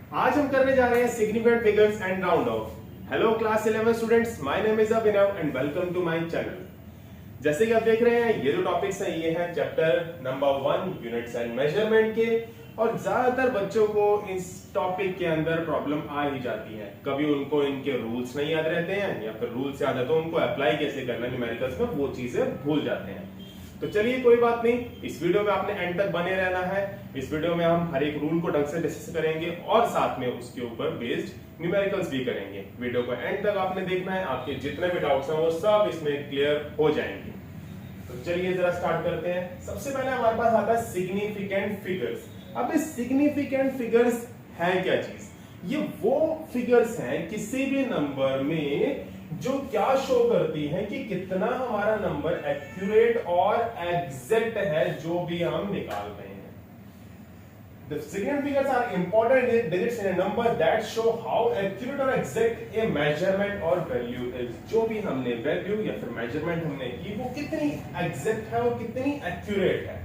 आज हम करने जा रहे हैं significant figures and round off. Hello class 11 students, my name is Abhinav and welcome to my channel. जैसे कि आप देख रहे हैं, ये जो टॉपिक्स हैं ये हैं chapter number 1 units and measurement के। और ज्यादातर बच्चों को इस टॉपिक के अंदर प्रॉब्लम आ ही जाती है। कभी उनको इनके रूल्स नहीं याद रहते हैं या फिर रूल्स याद है तो उनको अप्लाई कैसे करना न्यूमेरिकल्स में वो चीजें भूल जाते हैं। तो चलिए कोई बात नहीं, इस वीडियो में आपने एंड तक बने रहना है। इस वीडियो में हम हर एक रूल को ढंग से डिस्कस करेंगे और साथ में उसके ऊपर बेस्ड न्यूमेरिकल्स भी करेंगे। वीडियो को एंड तक आपने देखना है, आपके जितने भी डाउट्स हैं वो सब इसमें क्लियर हो जाएंगे। तो चलिए जरा स्टार्ट करते हैं। सबसे पहले हमारे पास आता है सिग्निफिकेंट फिगर्स। अब इस सिग्निफिकेंट फिगर्स है क्या चीज? ये वो फिगर्स हैं किसी भी नंबर में जो क्या शो करती है कि कितना हमारा नंबर एक्यूरेट और एग्जैक्ट है जो भी हम निकाल रहे हैं। The significant figures are important digits in a number that show how accurate or exact a measurement or value is। जो भी हमने वैल्यू या फिर मेजरमेंट हमने की वो कितनी एग्जैक्ट है और कितनी एक्यूरेट है,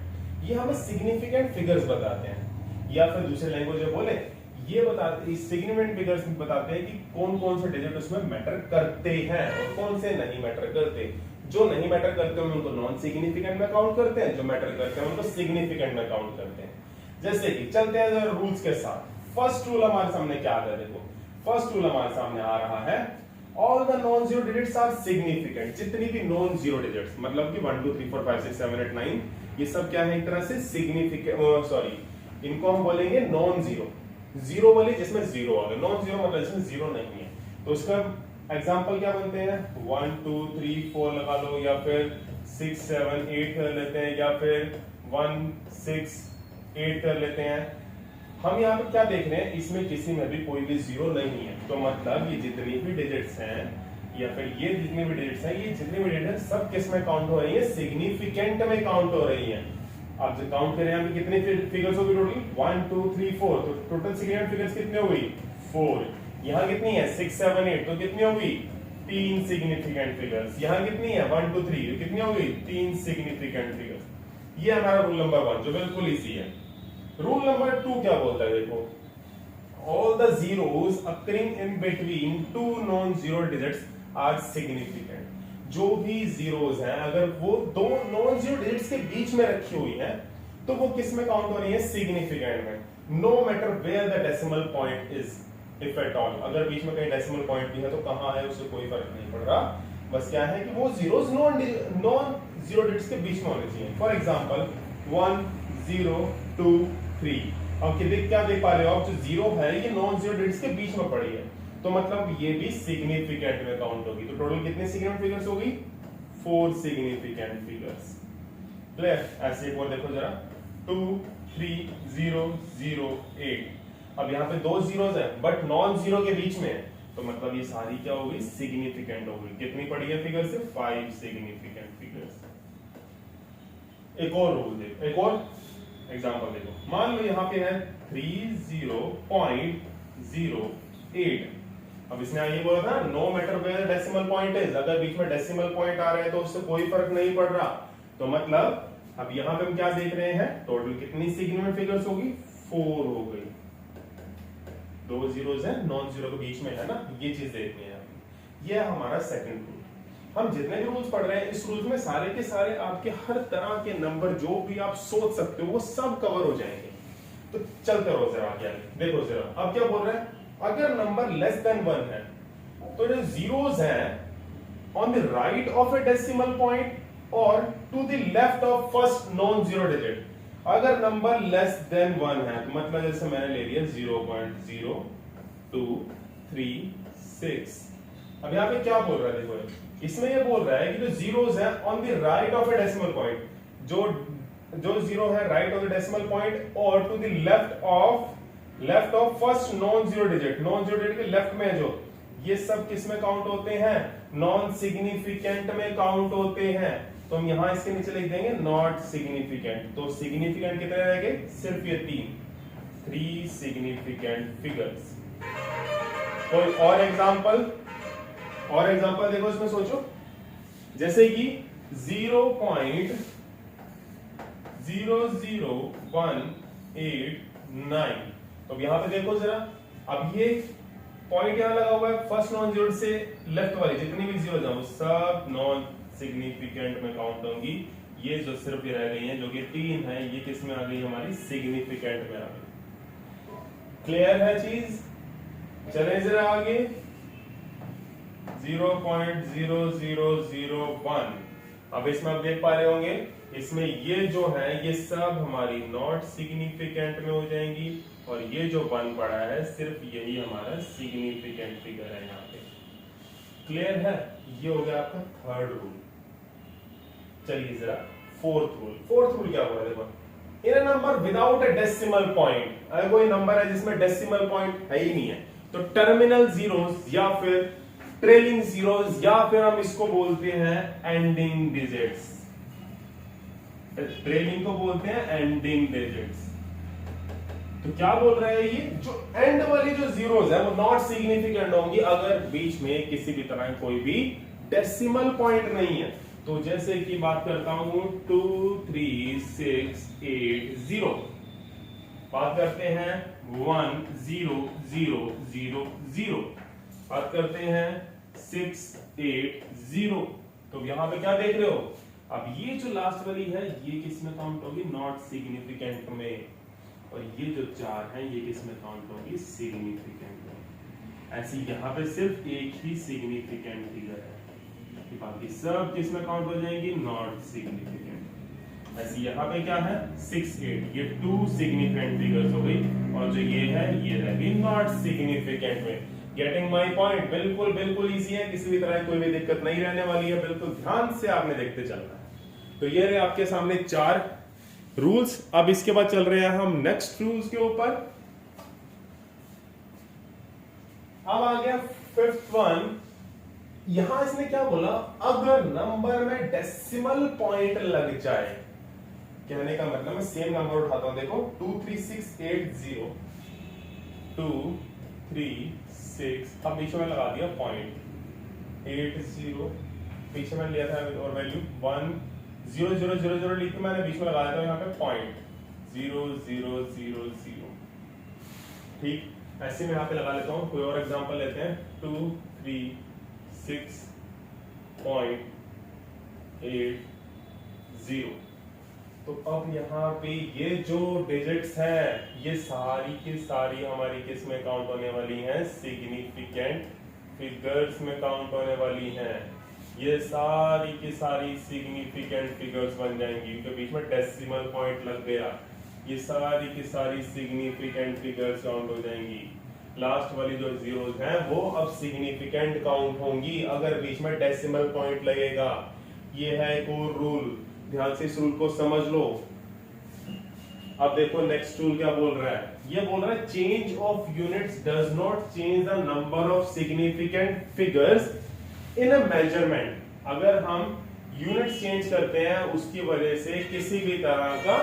ये हमें सिग्निफिकेंट फिगर्स बताते हैं। या फिर दूसरे लैंग्वेज में बोले, ये बताते सिग्निफिकेंट फिगर्स बताते हैं कि कौन कौन से डिजिट उसमें मैटर करते हैं और कौन से नहीं मैटर करते। जो नहीं मैटर करते हैं उनको नॉन सिग्निफिकेंट में काउंट करते हैं, जो मैटर करते हैं उनको सिग्निफिकेंट में काउंट करते हैं। जैसे कि चलते हैं रूल्स के साथ। फर्स्ट रूल हमारे सामने क्या आ रहा है, देखो फर्स्ट रूल हमारे सामने आ रहा है all the non zero digits are significant. जितनी भी नॉन जीरो डिजिट्स मतलब कि 1 2 3 4 5 6 7 8 9 ये सब क्या है, एक तरह से सिग्निफिकेंट सॉरी इनको हम बोलेंगे नॉन जीरो। जीरो वाली जिसमें जीरो आ गया, नॉन जीरो मतलब जिसमें जीरो नहीं है। तो उसका एग्जांपल क्या बनते हैं, 1 2 3 4 लगा लो, या फिर 6 7 8 कर लेते हैं, या फिर 1 6 8 कर लेते हैं। हम यहाँ पे क्या देख रहे हैं, इसमें किसी में भी कोई भी जीरो नहीं है। तो मतलब ये जितनी भी डिजिट्स हैं या फिर ये जितनी भी डिजिट्स हैं, ये जितनी भी डिजिट है सब किस में काउंट हो रही है, सिग्निफिकेंट में काउंट हो रही है। आप जो काउंट करें यहाँ पे कितनी फिगर्स होगी टोटल, 1 2 3 4। तो टोटल सिग्निफिकेंट फिगर्स कितनी हो गई, 4। यहाँ कितनी है 6 7 8, तो कितनी हो गई 3 सिग्निफिकेंट फिगर्स। यहाँ कितनी है 1 2 3, तो कितनी हो गई 3 सिग्निफिकेंट फिगर्स। ये हमारा रूल नंबर 1 जो बिल्कुल इजी है। रूल नंबर 2 क्या बोलता है, देखो all the zeros occurring in between two non zero digits are significant. जो भी जीरोस हैं अगर वो दो नॉन जीरो डिजिट्स के बीच में रखी हुई हैं तो वो किस में काउंट हो रही है, सिग्निफिकेंट में। No matter where the decimal point is, if at all. अगर बीच में कहीं डेसिमल पॉइंट भी है तो कहां है उससे कोई फर्क नहीं पड़ रहा। बस क्या है कि वो जीरोस नॉन जीरो डिजिट्स के बीच में होने चाहिए। For example 1 0 2 3। अब क्या देख पा रहे हो आप, जो जीरो है ये नॉन जीरो डिजिट्स के बीच में पड़ी है, तो मतलब ये भी सिग्निफिकेंट में काउंट होगी। तो टोटल कितने सिग्निफिकेंट फिगर्स होगी, 4 सिग्निफिकेंट फिगर्स। क्लियर? ऐसे एक और देखो जरा, 2 3 0 0 8। अब यहाँ पे दो जीरोस है बट नॉन जीरो के बीच में है, तो मतलब ये सारी क्या होगी, सिग्निफिकेंट होगी। कितनी पड़ी है फिगर से, 5 सिग्निफिकेंट फिगर्स। एक और रूल देखो, एक और एग्जांपल देखो। मान लो यहाँ पे है 30.08। अब इसने ये बोला था no matter where decimal point is. अगर बीच में डेसिमल पॉइंट आ रहा है तो उससे कोई फर्क नहीं पड़ रहा। तो मतलब अब यहाँ पे हम क्या देख रहे हैं, टोटल कितनी सिग्निफिकेंट फिगर्स होगी, 4 हो गई। दो जीरोस है नॉन जीरो के बीच में है ना, ये चीज देखनी है। ये हमारा सेकंड रूल। हम जितने भी रूल्स पढ़ रहे हैं इस रूल्स में सारे के सारे आपके हर तरह के नंबर जो भी आप सोच सकते हो वो सब कवर हो जाएंगे। तो चलते रहो जरा आगे। देखो जरा अब क्या बोल रहे हैं, अगर नंबर लेस देन 1 है तो जो जीरोस हैं on the right of a decimal point और to the left of first non zero digit. अगर नंबर लेस देन 1 है तो मतलब जैसे मैंने ले लिया 0.0236। अब यहाँ पे क्या बोल रहा है, देखो इसमें ये बोल रहा है कि जो जीरोस है on the right of a decimal point, जो जीरो है right of the decimal point और to the left of first non zero digit. Non zero digit के लेफ्ट में जो, ये सब किस में काउंट होते हैं, नॉन सिग्निफिकेंट में काउंट होते हैं। तो हम यहां इसके नीचे लिख देंगे नॉट सिग्निफिकेंट। तो सिग्निफिकेंट कितने रह गए, सिर्फ ये 3 सिग्निफिकेंट फिगर्स। कोई और एग्जांपल देखो इसमें सोचो, जैसे कि 0.00189। तो अब यहां पे देखो जरा, अब ये पॉइंट यहां लगा हुआ है, फर्स्ट नॉन जीरो से लेफ्ट वाली जितनी भी जीरो जाऊं सब नॉन सिग्निफिकेंट में काउंट होंगी। ये जो सिर्फ ये रह गई हैं जो कि 3 है, ये किस में आ गई हमारी सिग्निफिकेंट में आ गई। क्लियर है चीज? चले जरा आगे। 0.0001। अब इसमें आप देख पा रहे होंगे, इसमें ये जो है ये सब हमारी नॉट सिग्निफिकेंट में हो जाएंगी और ये जो 1 पड़ा है सिर्फ यही हमारा सिग्निफिकेंट फिगर है यहाँ पे। क्लियर है? ये हो गया आपका थर्ड रूल। चलिए जरा फोर्थ रूल। फोर्थ रूल क्या हुआ देखो, in a number without a decimal point, अगर कोई नंबर है जिसमें डेसिमल पॉइंट है ही नहीं है तो टर्मिनल जीरोस या फिर ट्रेलिंग जीरोस या फिर हम इसको बोलते हैं एंडिंग डिजिट्स। ट्रेलिंग को बोलते हैं एंडिंग डिजिट्स। तो क्या बोल रहा है, ये जो एंड वाली जो जीरोस है वो नॉट सिग्निफिकेंट होंगी अगर बीच में किसी भी तरह कोई भी डेसिमल पॉइंट नहीं है। तो जैसे कि बात करता हूं 2 3 6 8 0, बात करते हैं 1 0 0 0 0, बात करते हैं 6 8 0। तो यहां पे क्या देख रहे हो, अब ये जो लास्ट वाली है ये किस में काउंट होगी, नॉट सिग्निफिकेंट में, और ये जो 4 है ये किस में काउंट होगी, सिग्निफिकेंट में। ऐसे यहां पे सिर्फ एक ही सिग्निफिकेंट फिगर है, बाकी सब किस में काउंट हो जाएंगी, नॉट सिग्निफिकेंट। ऐसे यहाँ पे क्या है 6 8, ये 2 सिग्निफिकेंट फिगर्स हो गई और जो ये है ये रहेगी नॉट सिग्निफिकेंट में। Getting my point? बिल्कुल बिल्कुल इजी है, किसी भी तरह कोई भी दिक्कत नहीं रहने वाली है, बिल्कुल ध्यान से आपने देखते चलना है। तो ये रहे आपके सामने 4 रूल्स। अब इसके बाद चल रहे हैं हम नेक्स्ट रूल्स के ऊपर। अब आ गया 5th वन। यहां इसने क्या बोला, अगर नंबर में डेसिमल पॉइंट लग जाए, कहने का मतलब मैं सेम नंबर उठाता हूं, देखो 2 3 6 8 0 2 3 6, अब बीच में लगा दिया पॉइंट 8 0, पीछे मैंने लिया था और वैल्यू 1 0 0 0 0 लिख के मैंने बीच में लगा दिया यहाँ पे पॉइंट 0 0 0 0। ठीक, ऐसे में यहाँ पे लगा लेता हूं। कोई और एग्जांपल लेते हैं 2 3 6.80। तो अब यहाँ पे ये जो डिजिट्स हैं ये सारी की सारी हमारी किस में काउंट होने वाली हैं, सिग्निफिकेंट फिगर्स में काउंट होने वाली हैं। ये सारी की सारी सिग्निफिकेंट फिगर्स बन जाएंगी क्योंकि बीच में डेसिमल पॉइंट लग गया। ये सारी की सारी सिग्निफिकेंट फिगर्स काउंट हो जाएंगी। लास्ट वाली जो जीरोस हैं वो अब सिग्निफिकेंट काउंट होंगी अगर बीच में डेसिमल पॉइंट लगेगा। ये है एक और रूल, ध्यान से इस रूल को समझ लो। अब देखो नेक्स्ट रूल क्या बोल रहा है, ये बोल रहा है change of units does not change the number of significant figures in a measurement. अगर हम यूनिट्स चेंज करते हैं उसकी वजह से किसी भी तरह का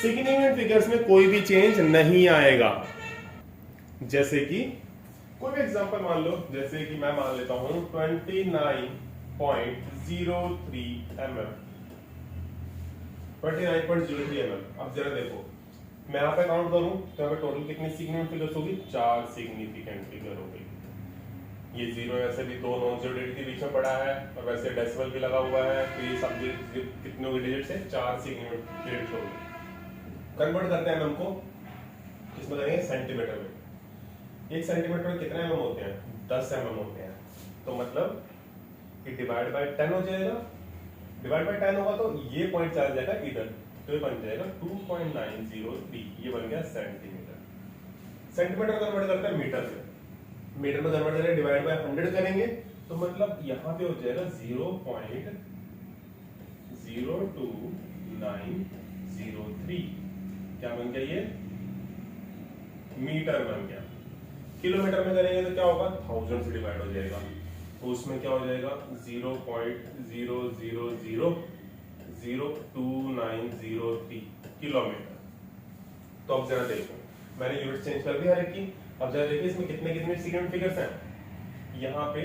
सिग्निफिकेंट फिगर्स में कोई भी चेंज नहीं आएगा। जैसे कि कोई भी एग्जांपल मान लो, जैसे कि मैं मान लेता हूं 29.03 mm, 29.03 mm। अब जरा देखो मैं यहाँ पे काउंट करूं तो यहाँ पे टोटल कितनी सिग्निफिकेंट फिगर्स होगी, 4 सिग्निफिकेंट फिगर हो गई। ये जीरो वैसे भी 2 नॉन जीरो डिजिट के बीच में पड़ा है और वैसे डेसिमल भी लगा हुआ है, तो ये सब कितने होगी डिजिट से, 4 सिग्निफिकेंट डिजिट होगी। कन्वर्ट करते हैं हमको किसमें करेंगे, सेंटीमीटर में। 1 सेंटीमीटर में कितने mm होते हैं, 10 mm होते हैं। तो मतलब कि डिवाइड बाय 10 हो जाएगा, डिवाइड बाय 10 होगा तो ये पॉइंट चला जाएगा इधर, तो ये बन जाएगा 2.903, ये बन गया सेंटीमीटर। सेंटीमीटर कन्वर्ट करते हैं मीटर में, मीटर में कन्वर्ट करेंगे डिवाइड बाय 100 करेंगे तो मतलब यहाँ पे हो जाएगा 0.02903। क्या बन गया, ये मीटर बन गया। किलोमीटर में करेंगे तो क्या होगा, 1000 से डिवाइड हो जाएगा, तो उसमें क्या हो जाएगा 0.0000293 किलोमीटर। तो अब जरा देखो मैंने यूनिट चेंज कर दी हर एक की। अब जरा देखिए इसमें कितने कितने सिग्निफिकेंट फिगर्स हैं। यहाँ पे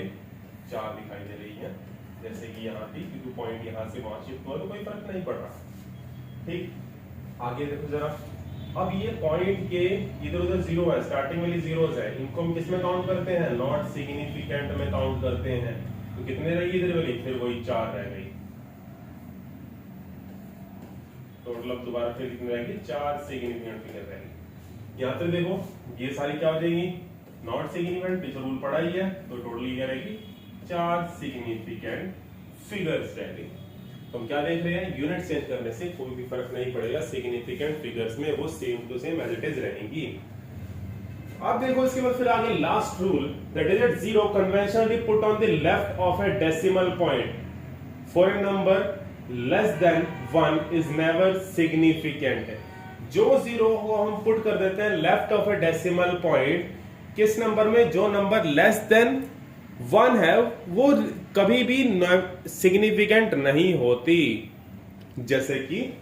4 दिखाई दे रही है, जैसे कि यहाँ थी क्योंकि पॉइंट यहाँ से वहां शिफ्ट हुआ तो कोई फर्क नहीं पड़ रहा। ठीक, आगे देखो जरा अब ये पॉइंट के इधर उधर जीरो है, स्टार्टिंग वाली जीरोस है, इनको हम किस में काउंट करते हैं? नॉट सिग्निफिकेंट में काउंट करते हैं। तो कितने रही इधर वाली? फिर वही 4 रह गई। टोटल अब दोबारा फिर कितनी रहेगी? 4 सिग्निफिकेंट फिगर रहेगी। यहाँ पे देखो ये सारी क्या हो जाएगी? नॉट सिग्निफिकेंट, पीछे रूल पढ़ा ही है, तो टोटल ये रहेगी 4 सिग्निफिकेंट फिगर्स रहेगी। तो हम क्या देख रहे हैं? यूनिट चेंज करने से कोई भी फर्क नहीं पड़ेगा, सिग्निफिकेंट फिगर्स में वो same to same as it is रहेंगी। अब देखो इसके बाद फिर आगे last rule, the digit 0 conventionally put on the left of a decimal point for a number less than 1 is never significant. जो 0 को हम पुट कर देते हैं left of a decimal point, किस नंबर में? जो नंबर लेस देन 1 है वो कभी भी सिग्निफिकेंट नहीं होती। जैसे कि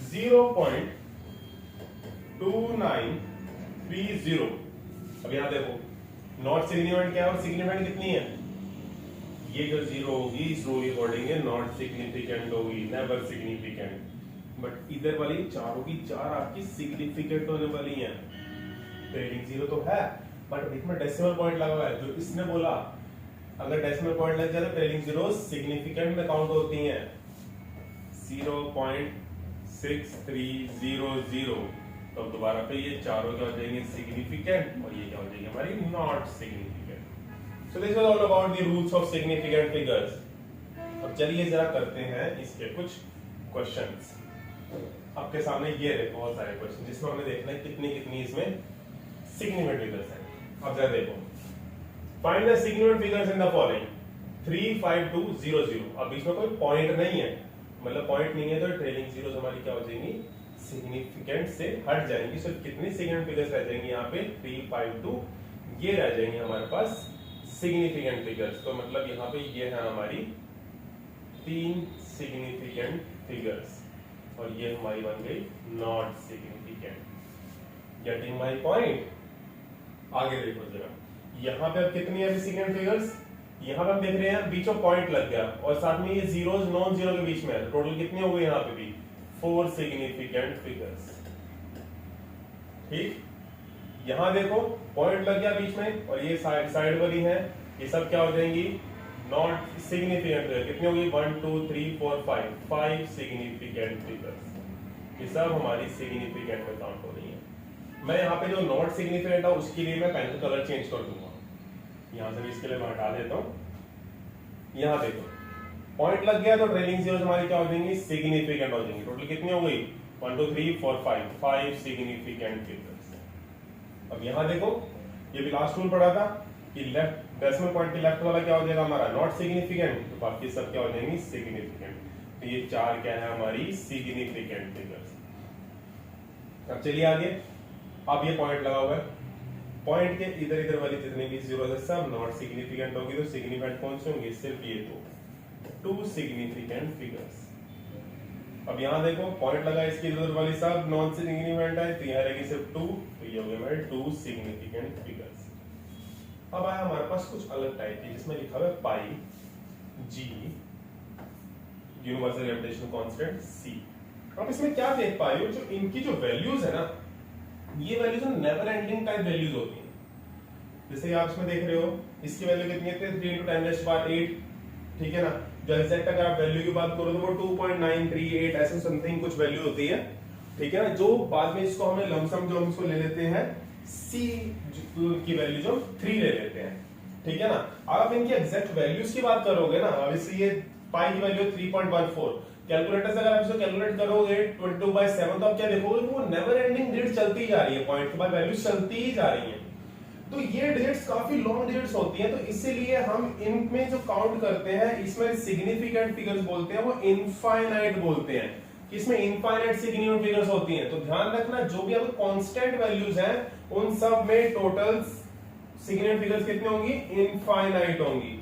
0.2930। अब यहां देखो नॉट सिग्निफिकेंट क्या है और सिग्निफिकेंट कितनी है? ये जो 0 होगी इस रूल के अकॉर्डिंग नॉट सिग्निफिकेंट होगी, नेवर सिग्निफिकेंट। बट इधर वाली 4 होगी, 4 आपकी सिग्निफिकेंट होने वाली है। ट्रेलिंग 0 तो है बट इसमें डेसिमल पॉइंट लगा हुआ है। जो इसने बोला अगर डेसिमल पॉइंट लग जाए तो ट्रेलिंग 0 सिग्निफिकेंट में काउंट होती हैं। 0.6300। तो अब दोबारा पे ये चारों क्या हो जाएंगे? सिग्निफिकेंट, और ये क्या हो जाएंगे? हमारी not significant. So this was all about the rules of significant figures. अब चलिए जरा करते हैं इसके कुछ क्वेश्चंस। आपके सामने ये रहे बहुत सारे क्वेश्चन जिसमें हमें देखना है कितनी कितनी इसमें सिग्निफिकेंट फिगर्स हैं। अब जरा देखो, find the significant figures in the following 35200। अब इसमें कोई पॉइंट नहीं है, मतलब पॉइंट नहीं है तो ट्रेलिंग जीरोस हमारी क्या हो जाएंगी? सिग्निफिकेंट से हट जाएंगी। सिर्फ कितनी सिग्निफिकेंट फिगर्स रह जाएंगी यहाँ पे? 352 ये रह जाएंगे हमारे पास सिग्निफिकेंट फिगर्स। तो मतलब यहाँ पे ये है हमारी 3 सिग्निफिकेंट फिगर्स और ये हमारी बन गई not significant. Getting my point? आगे देखो जरा, यहाँ पे अब कितनी है सिग्निफिकेंट फिगर्स? यहाँ पे हम देख रहे हैं बीच में पॉइंट लग गया और साथ में ये जीरोस नॉन जीरो के बीच में है। टोटल कितनी हो गई यहाँ पे भी? 4 सिग्निफिकेंट फिगर्स। ठीक, यहाँ देखो पॉइंट लग गया बीच में और ये साइड वाली है, ये सब क्या हो जाएंगी? Not significant figure. कितनी होगी? 1 2 3 4 5 सिग्निफिकेंट फिगर्स। ये सब हमारी सिग्निफिकेंट में काउंट हो रही है। मैं यहाँ पे जो नॉट सिग्निफिकेंट है उसके लिए मैं पेन का कलर चेंज कर दूंगा। यहाँ से भी इसके लिए मैं हटा देता हूँ। यहाँ देखो पॉइंट लग गया तो ट्रेलिंग जीरोस हमारी क्या हो जाएंगी? सिग्निफिकेंट हो जाएंगी। टोटल कितनी हो गई? 1 2 3 4 5 सिग्निफिकेंट फिगर्स। अब यहाँ देखो ये भी लास्ट रूल पढ़ा था कि लेफ्ट डेसिमल पॉइंट के लेफ्ट वाला क्या हो जाएगा? हमारा नॉट सिग्निफिकेंट, तो बाकी सब क्या हो जाएंगी? सिग्निफिकेंट। तो ये 4 क्या है? हमारी सिग्निफिकेंट फिगर्स। अब चलिए आगे, अब ये पॉइंट लगा हुआ है, पॉइंट के इधर इधर वाली जितनी भी जीरो है सब नॉट सिग्निफिकेंट होगी। तो सिग्निफिकेंट कौन से होंगे? सिर्फ ये 2 सिग्निफिकेंट फिगर्स। अब यहाँ देखो पॉइंट लगा, इसकी इधर वाली सब नॉन सिग्निफिकेंट है, तो यहाँ रहेगी सिर्फ 2, तो ये हो गए हमारे 2 सिग्निफिकेंट फिगर्स। अब आया हमारे पास कुछ अलग टाइप की जिसमें लिखा हुआ है पाई, जी, यूनिवर्सल ग्रेविटेशनल कांस्टेंट, सी। अब इसमें क्या देख पा रहे हो? जो इनकी जो वैल्यूज है ना, ये values never ending type values होती हैं। जैसे आप इसमें देख रहे हो, इसकी वैल्यू कितनी है? 3 × 10⁸, ठीक है ना। जो एग्जैक्ट अगर आप वैल्यू की बात करो तो वो 2.938 ऐसे समथिंग कुछ वैल्यू होती है, ठीक है ना। जो बाद में इसको हमें लमसम जो हम इसको ले लेते हैं सी की वैल्यू जो 3 ले लेते हैं, ठीक है ना। आप इनकी एग्जैक्ट वैल्यूज की बात करोगे ना, अब इसलिए ये पाई की वैल्यू 3.14, कैलकुलेटर से अगर आप इसको कैलकुलेट करोगे 22/7 तो आप क्या देखोगे? वो नेवर एंडिंग डिजिट चलती जा रही है, पॉइंट के बाद वैल्यूज चलती ही जा रही है। तो ये डिजिट्स काफी लॉन्ग डिजिट्स होती हैं, तो इसीलिए हम इनमें जो काउंट करते हैं इसमें सिग्निफिकेंट फिगर्स बोलते हैं, वो इनफाइनाइट बोलते हैं। इसमें इनफाइनाइट सिग्निफिकेंट फिगर्स होती हैं। तो ध्यान रखना जो भी आपको कांस्टेंट वैल्यूज हैं उन सब में टोटल सिग्निफिकेंट फिगर्स कितनी होंगी? इनफाइनाइट होंगी,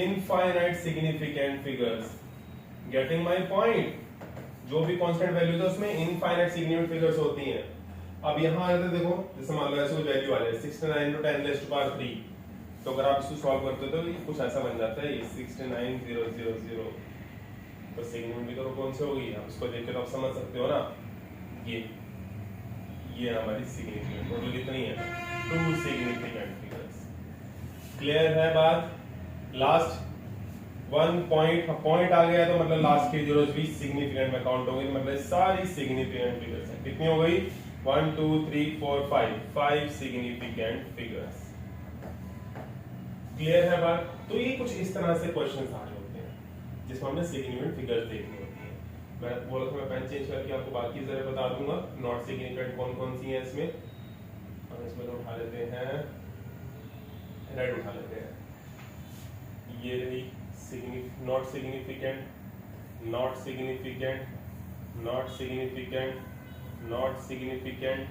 infinite significant figures. Getting my point? जो भी कांस्टेंट वैल्यूज है उसमें इनफाइनाइट सिग्निफिकेंट फिगर्स होती हैं। अब यहाँ आते देखो, जैसे मान लो ऐसे कोई वैल्यू आ जाए 69 × 10⁻3, तो अगर आप इसको सॉल्व करते हो तो ये कुछ ऐसा बन जाता है, ये 69000। तो सिग्निफिकेंट फिगर कौन सी होगी? आप इसको देख के तो आप समझ सकते हो ना। ये हमारी सिग्निफिकेंट, टोटल कितनी है 2 सिग्निफिकेंट फिगर्स। क्लियर है बात? लास्ट 1 पॉइंट आ गया तो मतलब लास्ट की जीरोस भी सिग्निफिकेंट में काउंट हो गई, मतलब सारी सिग्निफिकेंट फिगर्स हैं। कितनी हो गई 1 2 3 4 5 सिग्निफिकेंट फिगर्स। क्लियर है बात? तो ये कुछ इस तरह से क्वेश्चंस आ रहे होते हैं जिसमें हमने सिग्निफिकेंट फिगर्स देखनी होती है। मैं बोला था मैं पेन चेंज करके आपको बाकी जरा बता दूंगा नॉट सिग्निफिकेंट कौन कौन सी हैं इसमें। हम इसमें तो उठा लेते हैं, रेड उठा लेते हैं। ये रही not significant, not significant, not significant, not significant,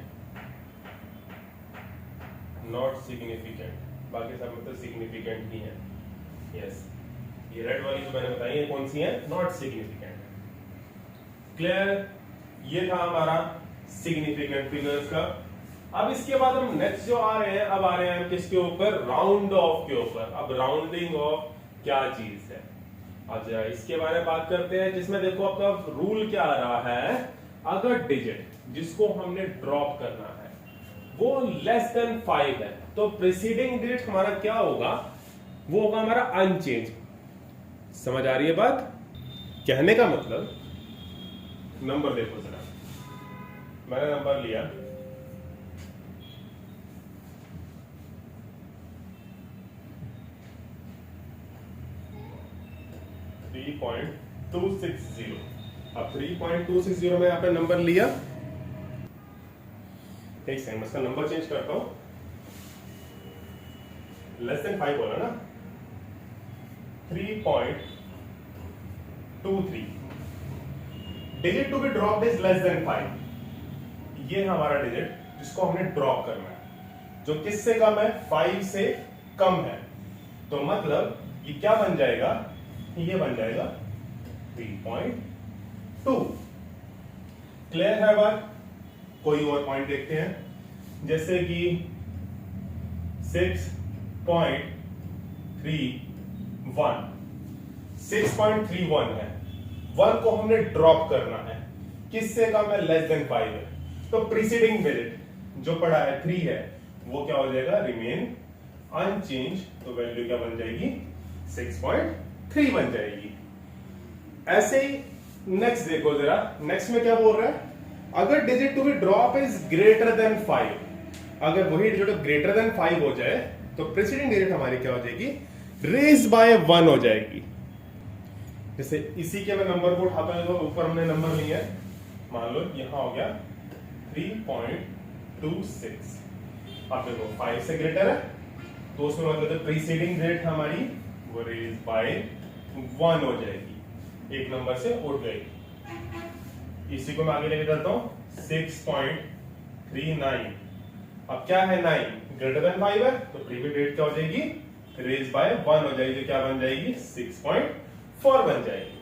not significant, बाकी सब मतलब सिग्निफिकेंट ही है। यस, ये रेड वाली जो मैंने बताई है कौन सी है, नॉट सिग्निफिकेंट। क्लियर? ये था हमारा सिग्निफिकेंट फिगर्स का। अब इसके बाद हम नेक्स्ट जो आ रहे हैं, अब आ रहे हैं किसके ऊपर, राउंड ऑफ के ऊपर। अब राउंडिंग ऑफ क्या चीज है, अब जरा इसके बारे में बात करते हैं, जिसमें देखो आपका रूल क्या आ रहा है, अगर डिजिट जिसको हमने ड्रॉप करना है वो लेस देन 5 है तो प्रीसीडिंग डिजिट हमारा क्या होगा, वो होगा हमारा अनचेंज। समझ आ रही है बात? कहने का मतलब, नंबर देखो जरा, मैंने नंबर लिया 3.260। अब 3.260 में आपने नंबर लिया, एक सेकंड इसका नंबर चेंज करता हूं, लेस देन 5 बोला ना, 3.23। Digit to be dropped is less than 5। ये हमारा डिजिट जिसको हमने ड्रॉप करना है, जो किससे कम है, 5 से कम है। तो मतलब ये क्या बन जाएगा, ये बन जाएगा 3.2। क्लियर है बात? कोई और पॉइंट देखते हैं, जैसे कि 6.31 6.31 है, 1 को हमने ड्रॉप करना है, किससे कम है, लेस देन 5 है। तो प्रीसीडिंग डिजिट जो पड़ा है 3 है, वो क्या हो जाएगा, रिमेन अनचेंज। तो वैल्यू क्या बन जाएगी, 6.3 बन जाएगी। ऐसे ही नेक्स्ट देखो जरा, नेक्स्ट में क्या बोल रहा है, अगर digit to be drop is greater than 5, अगर वही डिजिट ग्रेटर देन 5 हो जाए तो प्रीसीडिंग डिजिट हमारी क्या हो जाएगी, रेज बाय 1 हो जाएगी। जैसे इसी के मैं नंबर को उठाता हूं, तो ऊपर हमने नंबर लिया है, मान लो यहां हो गया 3.26। अब देखो 5 से ग्रेटर है तो उसमें मतलब प्रीसीडिंग डिजिट हमारी वो रेज बाय 1 हो जाएगी, एक नंबर से उठ गई। इसी को मैं आगे लेके चलता हूं, 6.39। अब क्या है, 9 ग्रेटर देन 5 है तो प्रीवियस डिजिट क्या हो जाएगी, रेज बाय 1 हो जाएगी, क्या बन जाएगी, 6.4 बन जाएगी।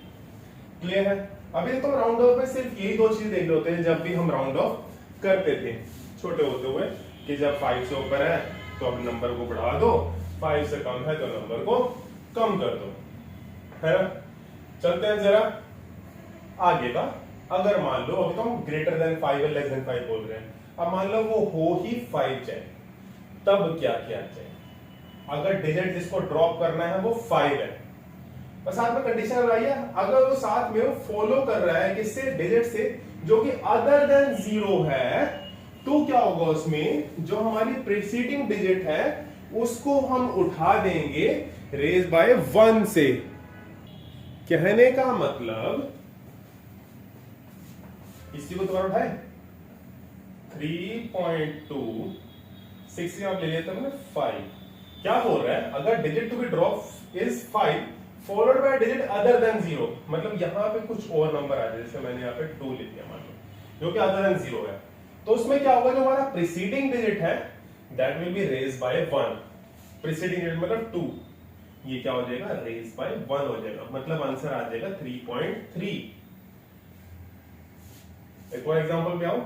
क्लियर है? अभी तो राउंड ऑफ में सिर्फ यही दो चीज देख लेते हैं जब भी हम राउंड ऑफ करते थे छोटे होते हुए, कि जब 5 से ऊपर है तो अब नंबर को बढ़ा दो, 5 से कम है तो नंबर को कम कर दो, है ना। चलते हैं जरा आगे का। अगर मान लो अभी तो हम ग्रेटर देन 5 है, लेस देन 5 बोल रहे हैं, अब मान लो वो हो ही 5 जाए, तब क्या किया जाए। अगर डिजिट जिसको ड्रॉप करना है वो 5 है, बस साथ में कंडीशन लगाई है, अगर वो साथ में फॉलो कर रहा है किससे, डिजिट से जो कि अदर देन 0 है, तो क्या होगा, उसमें जो हमारी प्रीसीडिंग डिजिट है उसको हम उठा देंगे रेज बाय 1 से। कहने का मतलब, इसी को दोबारा उठाए, 3.26 से आप ले लेते हैं 5। क्या बोल रहा है, अगर digit to be drop is 5 followed by digit other than 0, मतलब यहां पे कुछ और नंबर आ जाए, जैसे मैंने यहाँ पे 2 लिख दिया मान लो, जो कि अदर देन 0 है, तो उसमें क्या होगा, जो हमारा प्रीसीडिंग डिजिट है that will be raise by 1। Preceding digit मतलब 2, ये क्या हो जाएगा, रेज बाय 1 हो जाएगा, मतलब आंसर आ जाएगा 3.3। एक और एग्जांपल पे आओ,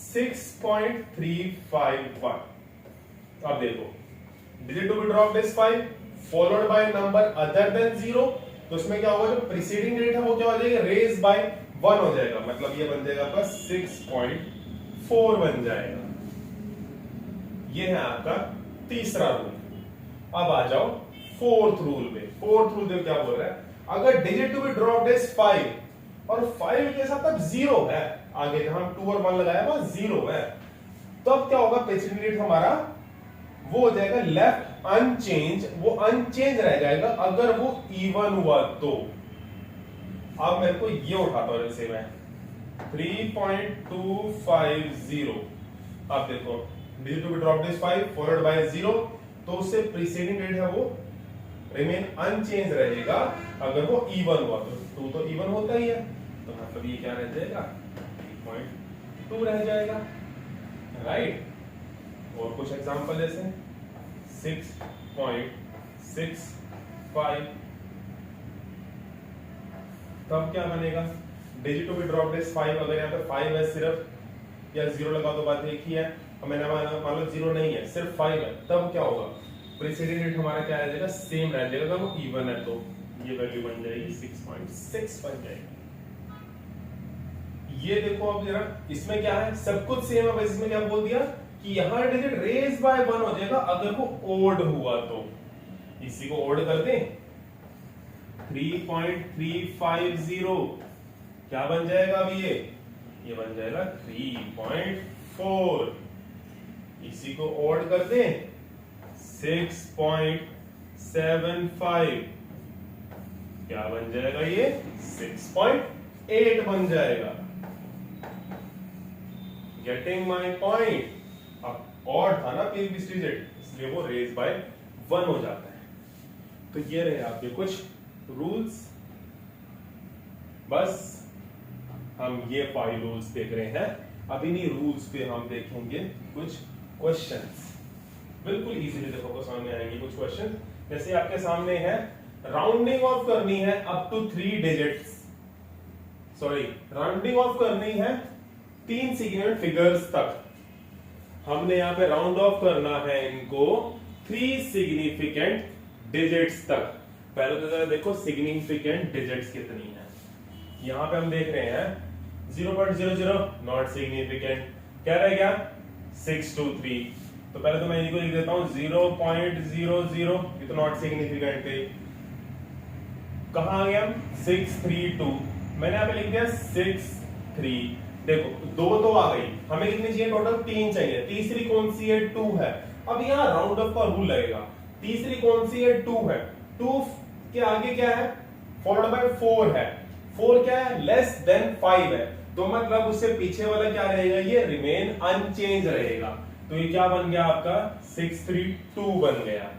6.351। अब देखो digit to be dropped is 5 followed by number other than 0, तो उसमें क्या होगा, जो प्रीसीडिंग डिजिट है वो क्या हो जाएगा, रेज बाय 1 हो जाएगा, मतलब ये बन जाएगा आपका 6.4 बन जाएगा। ये है आपका तीसरा रूल। अब आ जाओ फोर्थ रूल पे। फोर्थ रूल देखो क्या बोल रहा है, अगर digit to be dropped is 5 और 5 के साथ अब 0 है, आगे जहां 2 और 1 लगाया वहां 0 है, तो अब क्या होगा, प्रेसिडेंट डिजिट हमारा वो हो जाएगा लेफ्ट अनचेंज, वो अनचेंज रह जाएगा अगर वो इवन हुआ तो। अब मेरे को ये उठाता हूं, जैसे मैं 3.250, अब देखो digit to be dropped is 5 followed by 0, तो उससे प्रीसीडिंग डिजिट है वो रिमेन अनचेंज रहेगा अगर वो इवन हुआ तो। 2 तो इवन होता ही है, तो मतलब ये क्या रह जाएगा, 3.2 रह जाएगा, राइट। और कुछ एग्जांपल जैसे 6.65, तब क्या बनेगा, digit to be dropped is 5, अगर यहाँ पे 5 है सिर्फ, या 0 लगा तो बात एक ही है, और मैंने मान लो 0 नहीं है, सिर्फ 5 है, तब क्या होगा, प्रीसीडिंग डिजिट हमारा क्या रह जाएगा, सेम रह जाएगा, अगर वो इवन है तो ये वैल्यू बन जाएगी 6.6 बन जाएगी। ये देखो अब जरा, इसमें क्या है, सब कुछ सेम है, बस इसमें क्या बोल दिया कि यहां डिजिट रेज बाय 1 हो जाएगा अगर वो ओड हुआ तो। इसी को ओड कर दें, 3.350 क्या बन जाएगा, अब ये बन जाएगा 3.4। इसी को ओड कर दें, 6.75 क्या बन जाएगा, ये 6.8 बन जाएगा। Getting my point. अब और था ना प्रीवियस डिजिट, इसलिए वो रेज बाय 1 हो जाता है। तो ये रहे आपके कुछ रूल्स। बस हम ये 5 रूल्स देख रहे हैं, अब इन्हीं रूल्स पे हम देखेंगे कुछ क्वेश्चंस। बिल्कुल इजीली देखो को सामने आएंगे कुछ क्वेश्चन। जैसे आपके सामने है, राउंडिंग ऑफ करनी है up to 3 digits, sorry rounding off करनी है 3 सिग्निफिकेंट फिगर्स तक। हमने यहां पे राउंड ऑफ करना है इनको 3 सिग्निफिकेंट डिजिट्स तक। पहले तो जरा देखो सिग्निफिकेंट डिजिट्स कितनी है। यहां पे हम देख रहे हैं 0.00 नॉट सिग्निफिकेंट, क्या रह गया 623। तो पहले तो मैं इनको लिख देता हूं 0.00, ये तो नॉट सिग्निफिकेंट थे। कहां आ गया 632, मैंने यहां पे लिख दिया 63। देखो 2 तो आ गई, हमें कितनी चाहिए टोटल, 3 चाहिए। तीसरी कौन सी है, 2 है। अब यहां राउंड ऑफ का रूल लगेगा। तीसरी कौन सी है, 2 है। 2 के आगे क्या है, फॉलोड बाय 4 है। 4 क्या है, लेस देन 5 है, तो मतलब उससे पीछे वाला क्या रहेगा, ये रिमेन अनचेंज रहेगा। तो ये क्या बन गया आपका 632 बन गया।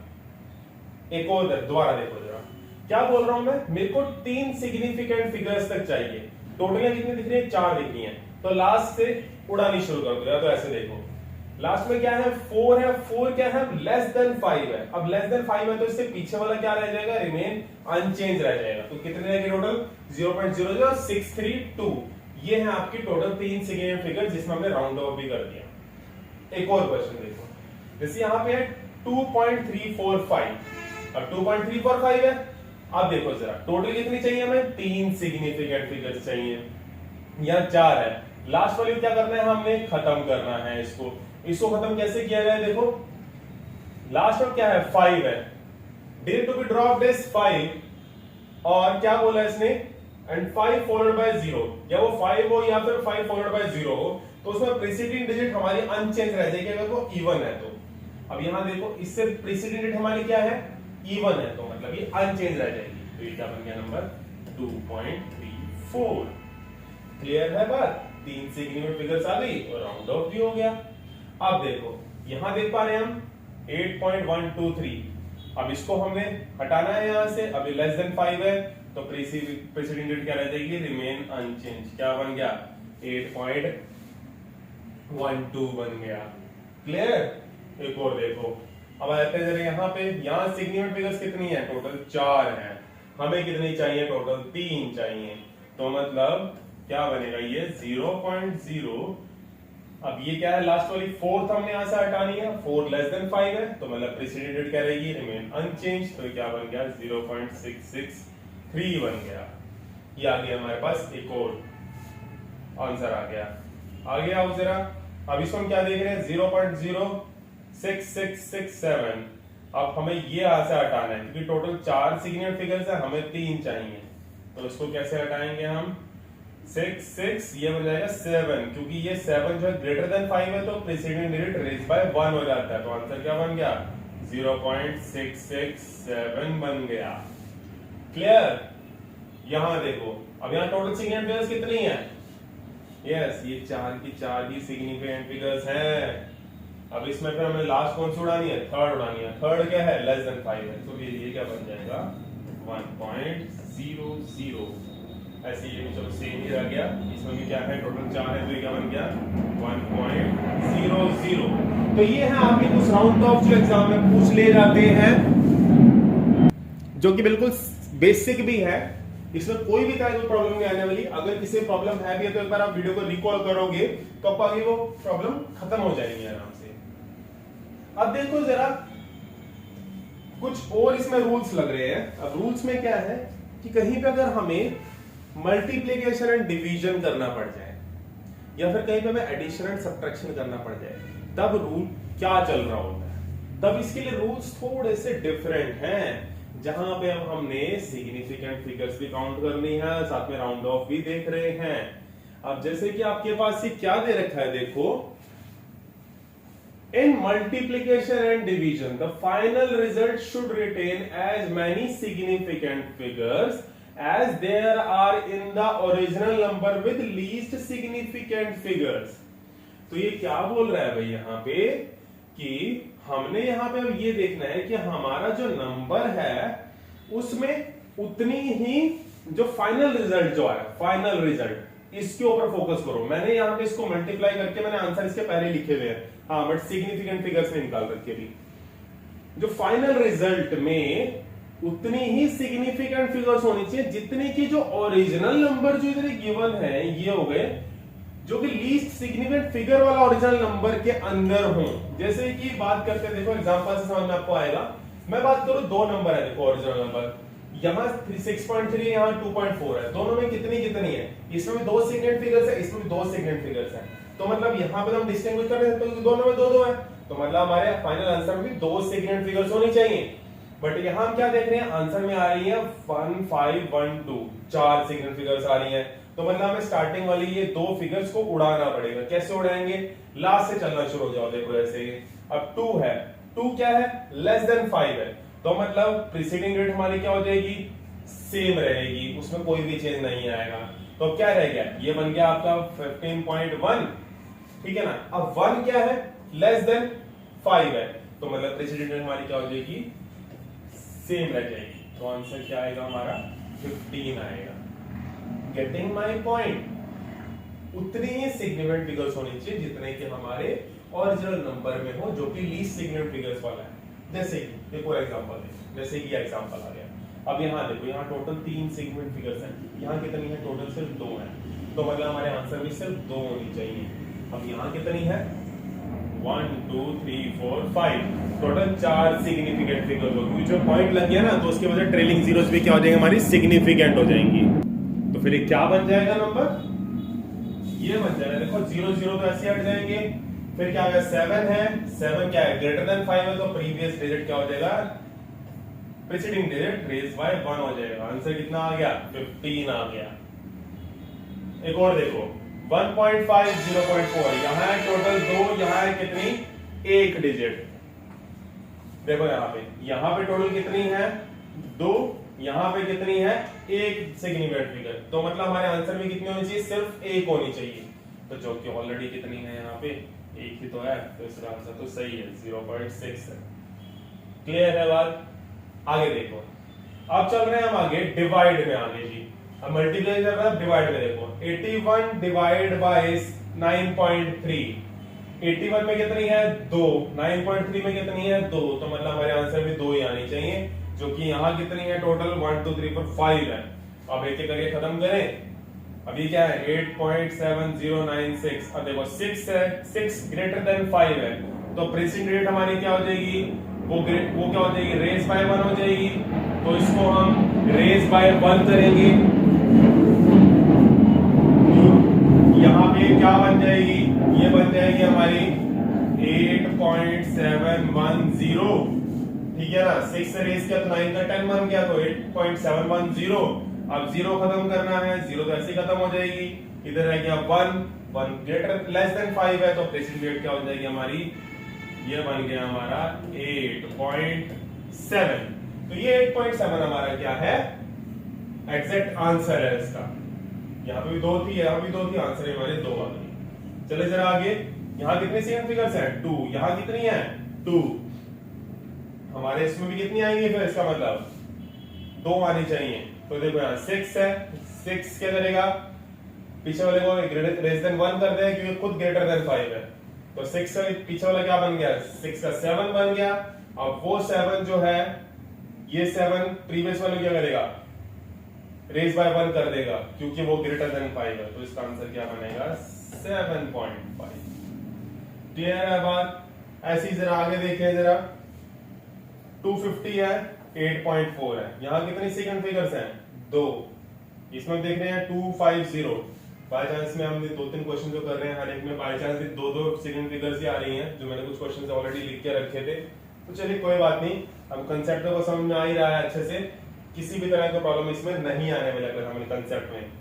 एक और दोबारा देखो जरा, क्या बोल रहा हूं मैं, मेरे को 3 सिग्निफिकेंट फिगर्स तक चाहिए। टोटल कितनी दिख रही है, 4 दिख रही है। तो लास्ट से उड़ानी शुरू कर दो, या तो ऐसे देखो, लास्ट में क्या है 4 है। 4 क्या है, लेस देन 5 है। अब लेस देन 5 है तो इससे पीछे वाला क्या रह जाएगा, रिमेन अनचेंज रह जाएगा। तो कितने रहेंगे टोटल 0.00 632। ये है आपकी टोटल 3 सिग्निफिकेंट फिगर जिसमें हमने राउंड ऑफ भी कर दिया। एक और क्वेश्चन देखो, जैसे यहां पे है 2.345। अब 2.345 है। अब देखो जरा टोटल कितनी चाहिए हमें, 3 सिग्निफिकेंट फिगर्स चाहिए, या 4 है। लास्ट वाली क्या करना है, हमने खत्म करना है इसको। इसको खत्म कैसे किया जाए, देखो लास्ट में क्या है 5 है, digit to be dropped is 5, और क्या बोला इसने, एंड 5 फॉलोड बाय 0, या वो 5 हो या फिर 5 फॉलोड बाय 0 हो, तो उसमें प्रीसीडिंग डिजिट हमारी अनचेंज रह जाएगी अगर वो इवन है तो। अब यहां देखो इससे प्रीसीडिंग डिजिट हमारी क्या है, इवन है, तो मतलब ये अनचेंज रह जाएगी। तो ये क्या बन गया नंबर 2.34। क्लियर है बात, 3 सिग्निफिकेंट फिगर्स आ गई और राउंड ऑफ भी हो गया। अब देखो यहां देख पा रहे हैं हम 8.123। अब इसको हमने हटाना है यहां से, अभी लेस देन 5 है, तो प्रीसीडिंग डिजिट क्या रह जाएगी, रिमेन अनचेंज। क्या बन गया 8.12 बन गया। क्लियर। एक और देखो, अब आते हैं यहाँ पे, यहाँ सिग्निफिकेंट फिगर्स कितनी है, टोटल 4 है। हमें कितनी चाहिए, टोटल 3 चाहिए। तो मतलब क्या बनेगा, ये 0.0। अब ये क्या है, लास्ट वाली 4th हमने यहां से हटानी है, 4 लेस देन 5 है, तो मतलब प्रीसीडिंग डिजिट क्या रहेगी, रिमेन अनचेंज। तो क्या बन गया 0.663 बन गया। ये आ गया हमारे पास एक और। आंसर आ गया। आगे आओ जरा, अब इसको हम क्या देख रहे हैं 0.06667। अब हमें ये यहां से हटाना है क्योंकि टोटल 4 सिग्निफिकेंट फिगर्स है, हमें 3 चाहिए। तो इसको कैसे हटाएंगे हम, 6 ये बन जाएगा 7, क्योंकि ये 7 जो है ग्रेटर देन 5 है तो प्रीसीडिंग डिजिट रेज बाय 1 हो जाता है। तो आंसर क्या बन गया 0.667 बन गया। क्लियर। यहां देखो, अब यहां टोटल सिग्निफिकेंट फिगर्स कितनी है, यस ये 4 की सिग्निफिकेंट फिगर्स हैं। अब इसमें फिर हमें लास्ट कौन सी उड़ानी है, थर्ड उड़ानी है। थर्ड क्या है, लेस देन 5 है, तो ये क्या बन जाएगा 1.00। ऐसे ये भी चलो सेम ही रह गया, इसमें भी क्या है टोटल 4 है तो ये क्या बन गया 1.00। तो ये है आपके कुछ राउंड ऑफ जो एग्जाम में पूछ ले जाते हैं, जो कि बिल्कुल बेसिक भी है, इसमें कोई भी तरह की प्रॉब्लम नहीं आने वाली। अगर किसी प्रॉब्लम है भी तो एक बार आप वीडियो को रिकॉल करोगे तो आपको आगे वो प्रॉब्लम खत्म हो जाएगी आराम से। अब देखो जरा, कुछ और इसमें रूल्स लग रहे हैं। अब रूल्स में क्या है कि कहीं पे अगर हमें मल्टीप्लिकेशन एंड डिवीजन करना पड़ जाए या फिर कहीं पे हमें एडिशन एंड सब्ट्रैक्शन करना पड़ जाए, तब रूल क्या चल रहा होता है, तब इसके लिए रूल्स थोड़े से डिफरेंट हैं। जहां पे अब हमने सिग्निफिकेंट फिगर्स भी काउंट करनी है, साथ में राउंड ऑफ भी देख रहे हैं। अब जैसे कि आपके पास ये क्या दे रखा है, देखो in multiplication and division the final result should retain as many significant figures as there are in the original number with least significant figures. तो ये क्या बोल रहा है भाई यहाँ पे कि हमने यहाँ पे अब ये देखना है कि हमारा जो नंबर है उसमें उतनी ही जो फाइनल रिजल्ट जो है, फाइनल रिजल्ट इसके ऊपर फोकस करो। मैंने यहाँ पे इसको मल्टीप्लाई करके मैंने आंसर इसके पहले लिखे हुए हैं, हाँ, बट सिग्निफिकेंट फिगर्स में निकाल रखे भी। जो फाइनल रिजल्ट में उतनी ही सिग्निफिकेंट फिगर्स होनी चाहिए जितने की जो ओरिजिनल नंबर जो इधर गिवन है ये हो गए जो कि लीस्ट सिग्निफिकेंट फिगर वाला ओरिजिनल नंबर के अंदर हो। जैसे कि बात करते हैं, देखो एग्जांपल से समझ में आपको आएगा। मैं बात करूं, दो नंबर है, देखो ओरिजिनल नंबर यहाँ 6.3 यहाँ 2.4 है, दोनों में कितनी कितनी है, इसमें भी 2 सिग्निफिकेंट फिगर्स है, इसमें भी 2 सिग्निफिकेंट फिगर्स है। तो मतलब यहाँ पे हम डिस्टिंग्विश कर रहे हैं तो दोनों में 2-2 है, तो मतलब हमारे फाइनल आंसर में भी 2 सिग्निफिकेंट फिगर्स होनी चाहिए। बट यहाँ हम क्या देख रहे हैं, आंसर में आ रही है 1 5 1 2, 4 सिग्निफिकेंट फिगर्स आ रही है। तो मतलब हमें स्टार्टिंग वाली ये 2 फिगर्स को उड़ाना पड़ेगा। कैसे उड़ाएंगे, लास्ट से चलना शुरू हो जाओ। देखो ऐसे अब 2 है, 2 क्या है, लेस देन 5 है, तो मतलब प्रीसीडिंग रेट हमारी क्या हो जाएगी, सेम रहेगी, उसमें कोई भी चेंज नहीं आएगा। तो क्या रह गया, ये बन गया आपका 15.1, ठीक है ना। अब 1 क्या है, लेस देन 5 है, तो मतलब प्रीसीडिंग रेट हमारी क्या हो जाएगी, सेम रह जाएगी। तो आंसर क्या आएगा हमारा 15 आएगा। Getting my point. उतनी ही सिग्निफिकेंट फिगर्स होनी चाहिए जितने कि हमारे ओरिजिनल नंबर में हो, जो कि लीस्ट सिग्निफिकेंट फिगर्स वाला है। जैसे कि एक और एग्जांपल है, जैसे कि एग्जांपल आ गया। अब यहाँ देखो, यहाँ टोटल 3 सिग्निफिकेंट फिगर्स हैं, यहाँ कितनी है, टोटल सिर्फ 2 है, तो मतलब हमारे आंसर में सिर्फ 2 होनी चाहिए। अब यहाँ कितनी है, 1 2 3 4 5, टोटल 4 सिग्निफिकेंट फिगर्स होगी। जो पॉइंट लग गया ना, तो उसके वजह ट्रेलिंग जीरोस भी क्या हो जाएंगे, हमारी सिग्निफिकेंट हो जाएंगी। तो फिर ये क्या बन जाएगा नंबर, ये बन जाएगा, देखो 0 0 तो ऐसे हट जाएंगे। फिर क्या होगा, 7 है, 7 क्या है, ग्रेटर देन 5 है, तो प्रीवियस डिजिट क्या हो जाएगा, प्रीसीडिंग डिजिट रेज बाय 1 हो जाएगा। आंसर कितना आ गया, 15 आ गया। एक और देखो, 1.5 0.4, यहां है टोटल 2, यहां है कितनी, 1 डिजिट। देखो यहाँ पे टोटल कितनी है, 2, यहाँ पे कितनी है, 1 सिग्निफिकेंट फिगर। तो मतलब हमारे आंसर में कितनी होनी चाहिए, सिर्फ 1 होनी चाहिए। तो जो कि ऑलरेडी कितनी है, यहाँ पे 1 ही तो है, तो इसका आंसर तो सही है, 0.6 है। क्लियर है बात। आगे देखो, अब चल रहे हैं हम आगे डिवाइड में। आगे जी अब मल्टीप्लाई कर रहा है, डिवाइड में देखो 81 डिवाइड बाय 9.3, 81 में कितनी है, 2, 9.3 में कितनी है, 2, तो मतलब हमारे आंसर में 2 ही आनी चाहिए, जो कि यहाँ कितनी है, टोटल 1 2 3 4 5 है। अब एक एक करके खत्म करें। अभी क्या है, 8.7096। अब देखो 6 है, 6 ग्रेटर देन 5 है, तो प्रीसीडिंग रेट हमारी क्या हो जाएगी, वो क्या हो जाएगी, रेज बाय 1 हो जाएगी। तो इसको हम रेज बाय 1 करेंगे, यहाँ पे क्या बन जाएगी, ये बन जाएगी हमारी 8.710, ठीक है ना। 6 से रेस किया तो 9 का 10 बन गया, तो 8.710। अब 0 खत्म करना है, 0 तो ऐसे खत्म हो जाएगी। इधर रह गया 1 ग्रेटर लेस देन 5 है, तो प्रेसिडेंट वेट क्या हो जाएगी हमारी, ये बन गया हमारा 8.7। तो ये 8.7 हमारा क्या है, एग्जैक्ट आंसर है इसका। यहाँ पे भी 2 थी, यहाँ भी 2 थी, आंसर है हमारे 2 आ गई। चले जरा आगे, यहाँ कितने सेकंड फिगर्स हैं, 2। यहाँ कितनी है, 2। हमारे इसमें भी कितनी आएंगी, फिर इसका मतलब 2 आनी चाहिए। तो देखो यहाँ 6 है, 6 क्या करेगा, पीछे वाले को लेस देन 1 कर देगा क्योंकि खुद ग्रेटर देन 5 है। तो 6 का पीछे वाला क्या बन गया, 6 का 7 बन गया। अब वो 7 जो है, ये 7 प्रीवियस वाले क्या करेगा, रेज बाय 1 कर देगा क्योंकि वो ग्रेटर देन 5 है। तो इसका आंसर क्या बनेगा, 7.5। क्लियर है बात। ऐसी जरा आगे देखें जरा, 250 है, 8.4 है। यहाँ कितनी सेकंड फिगर्स हैं, 2। इसमें देख रहे हैं 250। बाय चांस में हमने 2-3 क्वेश्चन जो कर रहे हैं, हर एक में बाय चांस 2-2 सेकंड फिगर्स ही आ रही हैं, जो मैंने कुछ क्वेश्चन ऑलरेडी लिख के रखे थे। तो चलिए कोई बात नहीं, अब कंसेप्ट को समझ में आ ही रहा है अच्छे से, किसी भी तरह का प्रॉब्लम इसमें नहीं आने वाला है हमारे कंसेप्ट में।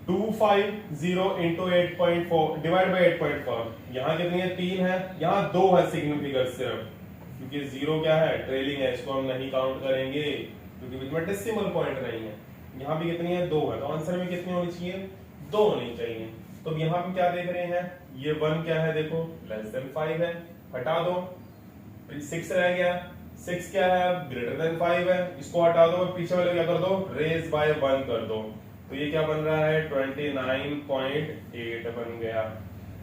250 into 8.4 डिवाइड बाय 8.4, यहाँ कितनी है, 3 है, यहाँ 2 है सेकंड फिगर सिर्फ, क्योंकि 0 क्या है, ट्रेलिंग है, इसको हम नहीं काउंट करेंगे क्योंकि बीच में डेसिमल पॉइंट नहीं है। यहाँ भी कितनी है, 2 है, तो आंसर में कितनी होनी चाहिए, 2 होनी चाहिए। तो यहाँ हम क्या देख रहे हैं, ये 1 क्या है, देखो लेस देन 5 है, हटा दो, 6 रह गया, 6 क्या है, ग्रेटर देन 5 है, इसको हटा दो, पीछे वाले क्या कर दो, रेज बाय 1 कर दो। तो ये क्या बन रहा है, 29.8 बन गया।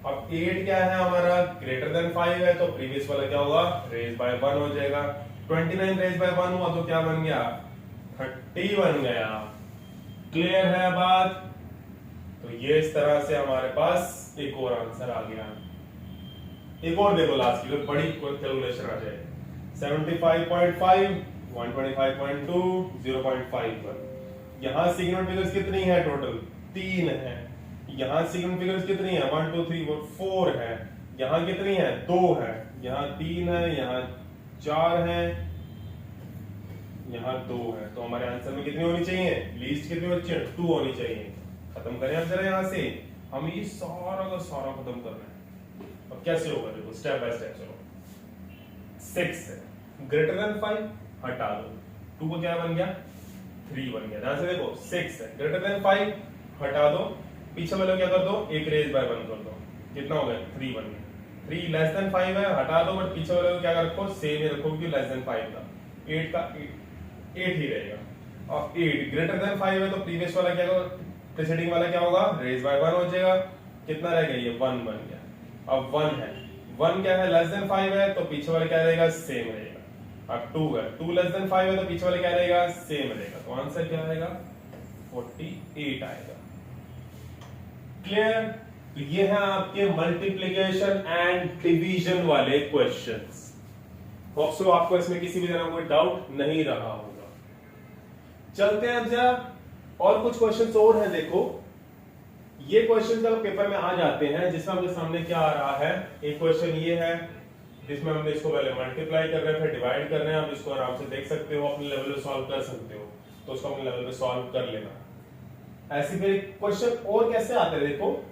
अब 8 क्या है हमारा, ग्रेटर देन 5 है, तो प्रीवियस वाला क्या होगा, रेज बाय 1 हो जाएगा। 29 रेज बाय 1 हुआ तो क्या बन गया, 30 बन गया। क्लियर है बात। तो ये इस तरह से हमारे पास एक और आंसर आ गया। एक और देखो लास्ट की, बड़ी कैलकुलेशन आ जाए, 75.5, 125.2, 0.51। यहाँ सिग्नल फिगर्स कितनी है, टोटल 3 है। यहाँ सिग्नल फिगर्स कितनी है, 1 2 3 4 है। यहाँ कितनी है, 2 है। यहाँ 3 है, यहाँ 4 है, यहाँ 2 है। तो हमारे आंसर में कितनी होनी चाहिए, लीस्ट कितनी होनी चाहिए, 2 होनी चाहिए। खत्म करें अब जरा, यहाँ से हम ये सारा का सारा खत्म कर रहे हैं। अब कैसे होगा, देखो स्टेप बाय स्टेप चलो। 6 है, ग्रेटर देन 5 हटा दो, 2 को क्या बन गया, 3 बन गया। ध्यान से देखो, 6 है, ग्रेटर देन 5 हटा दो, पीछे वाले क्या कर दो, एक रेज बाय 1 कर दो, कितना हो गया, 3 बन गया। 3 लेस देन 5 है, हटा दो, बट पीछे वाले को क्या रखो, सेम ही रखो क्योंकि लेस देन 5 था, 8 का 8 ही रहेगा। और 8 ग्रेटर देन 5 है, तो प्रीवियस वाला क्या होगा, प्रीसीडिंग वाला क्या होगा, रेज बाय 1 हो जाएगा। कितना रह गया, ये 1 बन गया। अब 1 है, 1 क्या है, लेस देन 5 है, तो पीछे वाला क्या रहेगा, सेम रहेगा। अब 2 है, 2 लेस देन 5 है, तो पीछे वाला क्या रहेगा, सेम रहेगा। तो आंसर क्या आएगा, 48 आएगा। क्लियर। तो ये है आपके मल्टीप्लिकेशन एंड डिवीजन वाले क्वेश्चंस। होप सो आपको इसमें किसी भी तरह कोई डाउट नहीं रहा होगा। चलते हैं अब जरा, और कुछ क्वेश्चंस और हैं। देखो ये क्वेश्चन जब पेपर में आ जाते हैं, जिसमें आपके सामने क्या आ रहा है, एक क्वेश्चन ये है जिसमें हमने इसको पहले मल्टीप्लाई कर रहे हैं, फिर डिवाइड कर रहे हैं। आप इसको आराम से देख सकते हो, अपने लेवल पे सॉल्व कर सकते हो, तो उसको अपने लेवल पे सॉल्व कर लेना। ऐसे फिर क्वेश्चन और कैसे आते हैं, देखो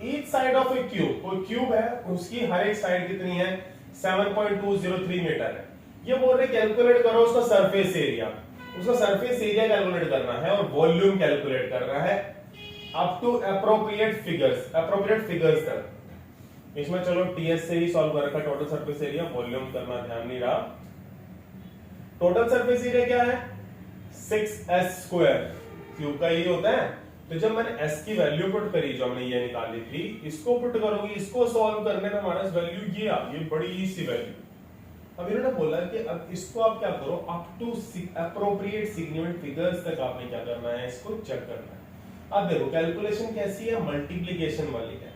each side of A cube, कोई क्यूब है, उसकी हर एक साइड कितनी है, 7.203 मीटर है। ये बोल रहे कैलकुलेट करो उसका सरफेस एरिया, उसका सरफेस एरिया कैलकुलेट करना है और वॉल्यूम कैलकुलेट करना है अप टू अप्रोप्रिएट फिगर्स तक। इसमें चलो टीएस से ही सॉल्व कर रखा, टोटल सरफेस एरिया, वॉल्यूम करना ध्यान नहीं रहा। टोटल सरफेस एरिया क्या है, 6s², क्यूब का यही होता है। तो जब मैंने s की वैल्यू पुट करी, जो हमने ये निकाली थी, इसको पुट करोगे, इसको सॉल्व करने में हमारा वैल्यू ये आ गई, बड़ी सी वैल्यू। अब इन्होंने बोला कि अब इसको आप क्या करो, up to appropriate significant figures तक आपने क्या करना है, इसको चेक करना है। अब देखो कैलकुलेशन कैसी है, मल्टीप्लिकेशन वाली है।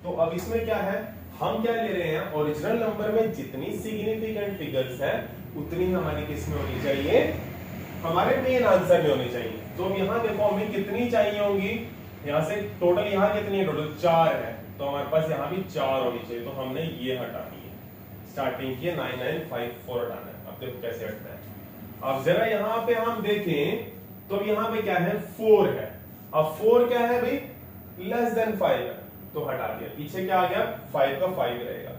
तो अब इसमें क्या है, हम क्या ले रहे हैं, ओरिजिनल नंबर में जितनी सिग्निफिकेंट फिगर्स है उतनी हमारी किसमें होनी चाहिए, हमारे मेन आंसर में होनी चाहिए। तो अब यहां देखो हमें कितनी चाहिए होंगी, यहाँ से टोटल यहाँ कितनी है, टोटल 4 है, तो हमारे पास यहाँ भी 4 होनी चाहिए, तो हमने ये हटानी है, स्टार्टिंग की 9954 हटाना है। अब देखो कैसे हटता है। अब जरा यहाँ पे हम देखें तो यहाँ पे क्या है, 4 है। अब 4 क्या है भाई, लेस देन 5 है, तो हटा दिया। पीछे क्या आ गया, 5 का 5 रहेगा।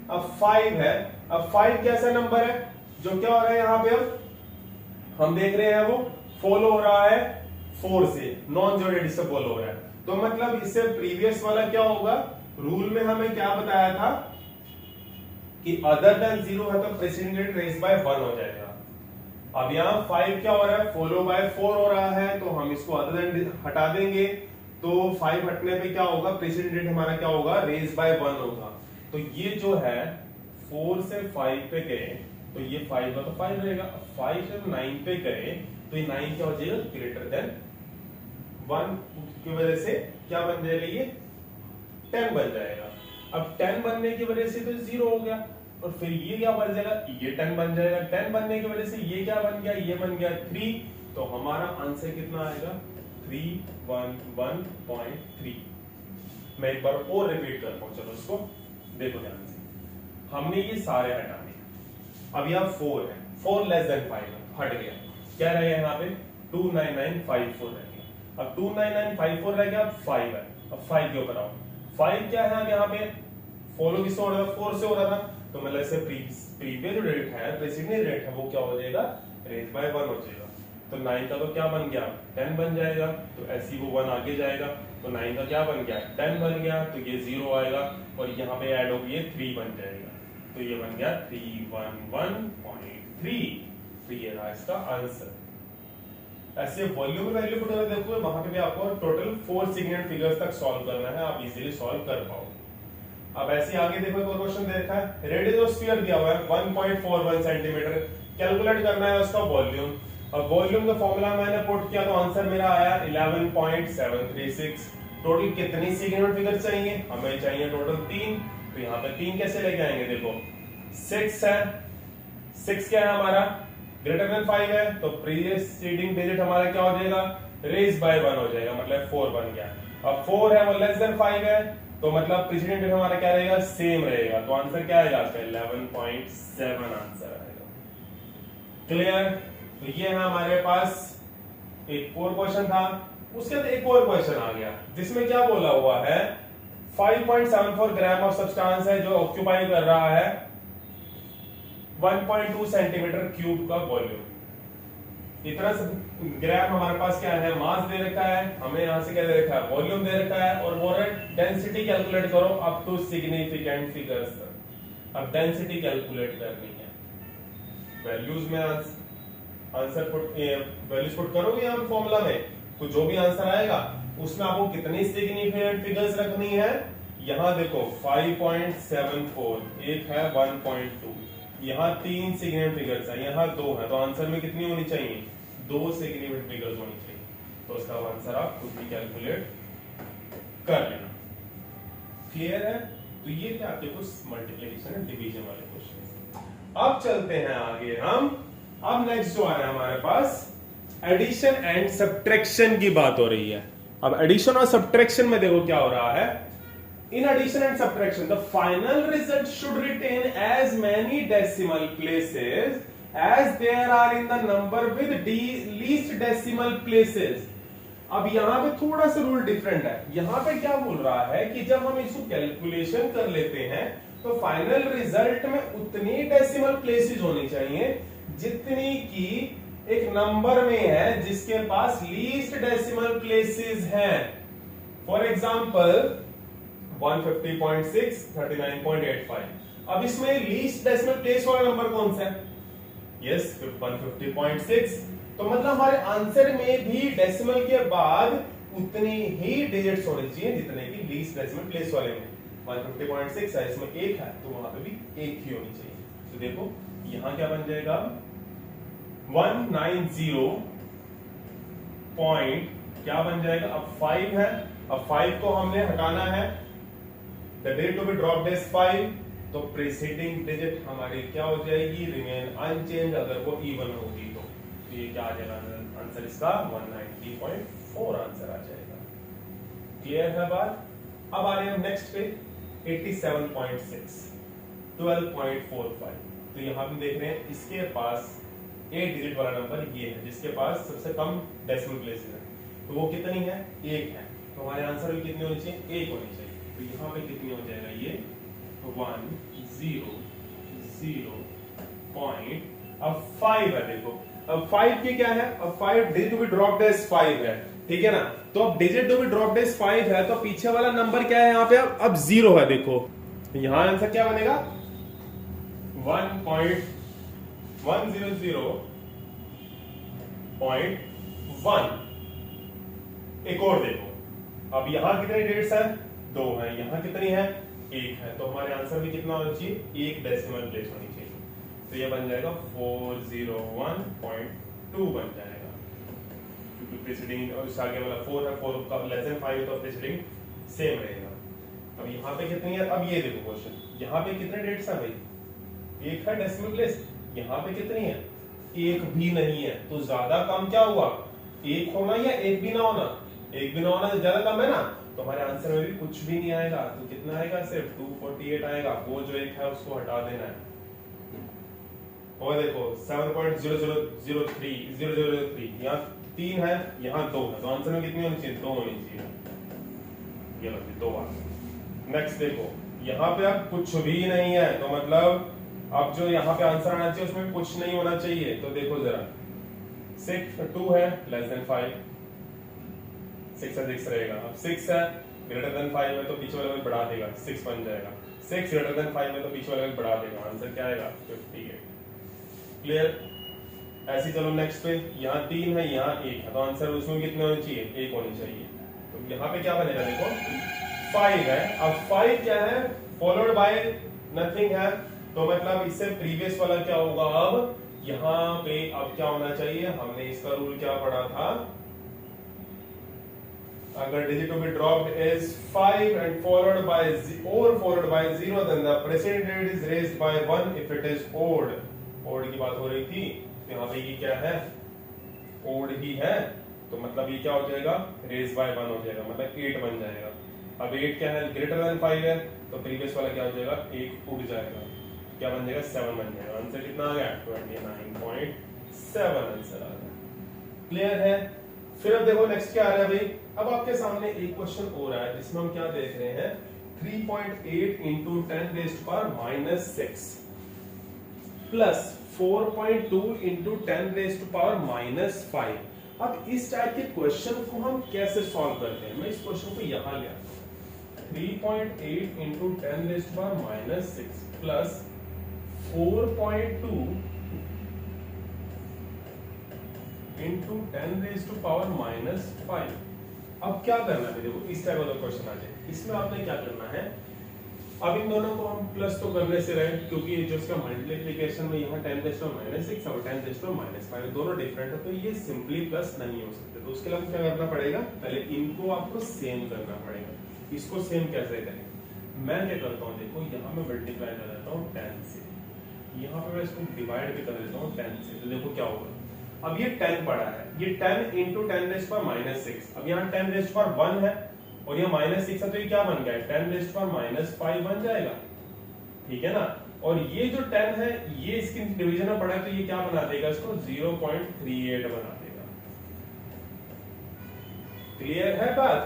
अब 5 है, अब 5 कैसा नंबर है जो क्या हो रहा है यहाँ पे, अब हम देख रहे हैं वो फॉलो हो रहा है 4 से, नॉन जोडेड से फॉलो हो रहा है, तो मतलब इससे प्रीवियस वाला क्या होगा, रूल में हमें क्या बताया था कि अदर देन 0 है तो प्रेसिडेंट रेस बाय 1 हो जाएगा। अब यहाँ 5 क्या हो रहा है, फॉलो बाय 4 हो रहा है, तो हम इसको अदर देन हटा देंगे, तो 5 हटने पे क्या होगा, प्रेसिडेंट हमारा क्या होगा, रेस बाय 1 होगा। तो ये जो है 4 से 5 पे गए तो ये 5 का तो 5 रहेगा, 5 से 9 पे गए तो ये 9 क्या हो जाएगा, ग्रेटर देन 1 की वजह से क्या बन जाएगा, ये 10 बन जाएगा। अब 10 बनने की वजह से तो 0 हो गया, और फिर ये क्या बन जाएगा, ये 10 बन जाएगा। 10 बनने की वजह से ये क्या बन गया, ये बन गया 3, तो हमारा आंसर कितना आएगा, 311.3। मैं एक बार और रिपीट करता हूं, चलो इसको देखो ध्यान से। हमने ये सारे हटाने, अब यहाँ 4 है, 4 लेस देन 5 हट गया, क्या रह गया यहाँ पे 29954 रह गया। अब 29954 रह गया, अब 5 है, अब 5 के ऊपर आओ। 5 क्या है, अब यहाँ पे फॉलो किससे हो रहा था, 4 से हो रहा था, तो मतलब इससे प्रीवियस रेट है, प्रेसिडेंट रेट है, वो क्या हो जाएगा, रेज बाय 1 हो जाएगा। तो 9 का तो क्या बन गया, 10 बन जाएगा, तो ऐसी वो 1 आगे जाएगा, तो 9 का क्या बन गया, 10 बन गया, तो ये 0 आएगा, और यहाँ पे ऐड हो गया 3 बन जाएगा, तो ये बन गया 311.3। तो ये रहा इसका आंसर। ऐसे वॉल्यूम वैल्यू पुट करके देखो, वहां पे भी आपको टोटल 4 सिग्निफिकेंट फिगर्स तक सॉल्व करना है, आप इजीली सॉल्व कर पाओगे। अब ऐसे आगे देखो, एक और क्वेश्चन दे रखा है, रेडियस ऑफ स्फीयर दिया हुआ है 1.41 सेंटीमीटर, कैलकुलेट करना है उसका वॉल्यूम। अब वॉल्यूम का फॉर्मूला मैंने पुट किया, तो आंसर मेरा आया 11.736। टोटल कितनी सिग्निफिकेंट फिगर चाहिए, हमें चाहिए टोटल 3, तो यहाँ पे 3 कैसे लेके आएंगे, देखो 6 है, 6 क्या है हमारा, ग्रेटर देन 5 है, तो प्रीसीडिंग डिजिट हमारा क्या हो जाएगा, रेज बाय 1 हो जाएगा, मतलब 4 बन गया। अब 4 है, वो लेस देन 5 है, तो मतलब प्रेसिडेंट रेट हमारा क्या रहेगा, सेम रहेगा, तो आंसर क्या आएगा आपका 11.7 आंसर आएगा। क्लियर। तो ये है हमारे पास एक और क्वेश्चन था, उसके बाद एक और क्वेश्चन आ गया जिसमें क्या बोला हुआ है, 5.74 ग्राम ऑफ सब्सटेंस है जो ऑक्यूपाई कर रहा है 1.2 सेंटीमीटर क्यूब का वॉल्यूम। इतना ग्राम हमारे पास क्या है, मास दे रखा है, हमें यहां से क्या दे रखा है, वॉल्यूम दे रखा है, और बोल रहा है डेंसिटी कैलकुलेट करो अप टू सिग्निफिकेंट फिगर्स तक। अब डेंसिटी कैलकुलेट करनी है, वैल्यूज में आंसर वैल्यूज पुट करोगे हम फॉर्मूला में, तो जो भी आंसर आएगा उसमें आपको कितनी सिग्निफिकेंट फिगर्स रखनी है। यहां देखो 5.74, एक है 1.2, यहाँ 3 सिग्निफिकेंट फिगर्स है, यहाँ 2 है, तो आंसर में कितनी होनी चाहिए, 2 सिग्निफिकेंट फिगर्स होनी चाहिए। तो उसका आंसर आप खुद भी कैलकुलेट कर लेना। क्लियर है। तो ये क्या आपके कुछ मल्टीप्लिकेशन एंड डिवीजन वाले क्वेश्चन। अब चलते हैं आगे हम, अब नेक्स्ट जो आ रहा है हमारे पास एडिशन एंड सब्ट्रैक्शन की बात हो रही है। अब एडिशन और सब्ट्रैक्शन में देखो क्या हो रहा है, in addition and subtraction the final result should retain as many decimal places as there are in the number with least decimal places। अब यहां पे थोड़ा सा रूल डिफरेंट है, यहां पे क्या बोल रहा है कि जब हम इसको कैलकुलेशन कर लेते हैं तो फाइनल रिजल्ट में उतनी डेसिमल प्लेसेस होनी चाहिए जितनी की एक नंबर में है जिसके पास लीस्ट डेसिमल प्लेसेस हैं। For example 150.6, 39.85। अब इसमें लीस्ट डेसिमल प्लेस वाला नंबर कौन सा है, यस 150.6। तो मतलब हमारे आंसर में भी डेसिमल के बाद उतनी ही डिजिट्स होनी चाहिए जितने की लीस्ट डेसिमल प्लेस वाले में। 150.6 है, इसमें 1 है, तो वहां पे भी 1 ही होनी चाहिए। तो देखो यहां क्या बन जाएगा 190 पॉइंट क्या बन जाएगा, अब 5 है, अब 5 को हमने हटाना है, the digit to be dropped is 5, तो प्रीसीडिंग डिजिट हमारी क्या हो जाएगी, रिमेन अनचेंज, अगर वो इवन होगी तो ये क्या आ जाएगा आंसर इसका 190.4 आंसर आ जाएगा। क्लियर है बात। अब आ रहे हैं नेक्स्ट पे 87.6 12.45। तो यहां पे देख रहे हैं इसके पास 8 डिजिट वाला नंबर ये है जिसके पास सबसे कम डेसिमल प्लेसेस है, तो वो कितनी है, 1 है। तो हमारे आंसर में कितनी होनी चाहिए, 1 होनी चाहिए। तो यहाँ पे कितनी हो जाएगा ये 1 0 0 पॉइंट, अब 5 है। देखो अब 5 के क्या है, अब 5 digit to be dropped as 5 है, ठीक है ना। तो अब digit to be dropped as 5 है, तो पीछे वाला नंबर क्या है यहाँ पे, अब 0 है। देखो यहाँ आंसर क्या बनेगा 1.100.1। एक और देखो, अब यहाँ कितने डिजिट्स है, 2 है, यहाँ कितनी है, 1 है। तो हमारे आंसर में कितना होना चाहिए, 1 डेसिमल प्लेस होनी चाहिए। तो ये बन जाएगा 401.2 बन जाएगा, क्योंकि प्रीसीडिंग और इससे आगे वाला 4 है, 4 का लेस देन 5 तो प्रीसीडिंग सेम रहेगा। अब यहाँ पे कितनी है, अब ये देखो क्वेश्चन, यहाँ पे कितने डिजिट्स है भाई, 1 है डेसिमल प्लेस, यहाँ पे कितनी है, 1 भी नहीं है। तो ज्यादा कम क्या हुआ, 1 होना या 1 भी ना होना, 1 भी ना होना तो ज्यादा कम है ना। तो हमारे आंसर में भी कुछ भी नहीं आएगा। तो कितना आएगा, सिर्फ 248 आएगा। वो जो 1 है उसको हटा देना है। और देखो 7.0003 यहाँ 3 है, यहाँ 2 है, तो आंसर में कितनी होनी चाहिए, 2 होनी चाहिए। ये लो 2 बार। नेक्स्ट देखो यहाँ पे अब कुछ भी नहीं है, तो मतलब अब जो यहाँ पे आंसर आना चाहिए उसमें कुछ नहीं होना चाहिए। तो देखो जरा 2 है लेस देन 5, 6 रहेगा। अब 6 है ग्रेटर देन 5 है, तो पीछे वाला बढ़ा देगा, 6 बन जाएगा। 6 ग्रेटर देन 5 है, तो पीछे वाला बढ़ा देगा, आंसर क्या आएगा 58। क्लियर। ऐसे चलो नेक्स्ट पे, यहाँ 3 है, यहाँ 1 है, तो आंसर उसमें कितने होने चाहिए, 1 होनी चाहिए। तो यहाँ पे क्या बनेगा, देखो 5 है। अब 5 क्या है, फॉलोड बाय नथिंग है, तो मतलब इससे प्रीवियस वाला क्या होगा, अब यहाँ पे अब क्या होना चाहिए, हमने इसका रूल क्या पढ़ा था, अगर digit to be dropped is 5 and followed by 0, then the preceding digit is raised by 1 if it is odd की बात हो रही थी। तो यहाँ पे ये क्या है, odd ही है, तो मतलब ये क्या हो जाएगा, raised by 1 हो जाएगा, मतलब 8 बन जाएगा। अब 8 क्या है, ग्रेटर देन 5 है, तो प्रीवियस वाला क्या हो जाएगा, 1 उड़ जाएगा, क्या बन जाएगा, 7 बन जाएगा। आंसर कितना आ गया, 29.7 आंसर आ गया। क्लियर है। फिर अब देखो नेक्स्ट क्या आ रहा है भाई, अब आपके सामने एक क्वेश्चन हो रहा है जिसमें हम क्या देख रहे हैं, 3.8 into 10 raised to power -6 plus 4.2 into 10 raised to power -5। अब इस टाइप के क्वेश्चन को हम कैसे सॉल्व करते हैं, मैं इस क्वेश्चन को यहां ले आता हूं, 3.8 into 10 raised to power -6 plus 4.2 into 10 raised to power -5। अब क्या करना है, देखो इस टाइप का क्वेश्चन आ जाए, इसमें आपने क्या करना है, अब इन दोनों को हम प्लस तो करने से रहे, क्योंकि जो इसका मल्टीप्लिकेशन में यहाँ 10 raised to power -6 और 10 raised to power -5 दोनों डिफरेंट है, तो ये सिंपली प्लस नहीं हो सकते। तो उसके लिए क्या करना पड़ेगा, पहले इनको आपको सेम करना पड़ेगा। इसको सेम कैसे करें, मैं क्या करता हूँ, देखो यहाँ मैं मल्टीप्लाई कर देता हूँ 10 से, यहाँ पे मैं इसको डिवाइड भी कर देता हूँ 10 से, तो देखो क्या होगा, अब ये 10 पड़ा है, ये 10 into 10 raised to power -6, अब यहाँ 10 raised to power 1 है और ये -6 है, तो ये क्या बन गया, 10 raised to power -5 बन जाएगा, ठीक है ना। और ये जो 10 है ये इसकी डिवीजन में पड़ा है, तो ये क्या बना देगा, इसको 0.38 बना देगा। क्लियर है बात,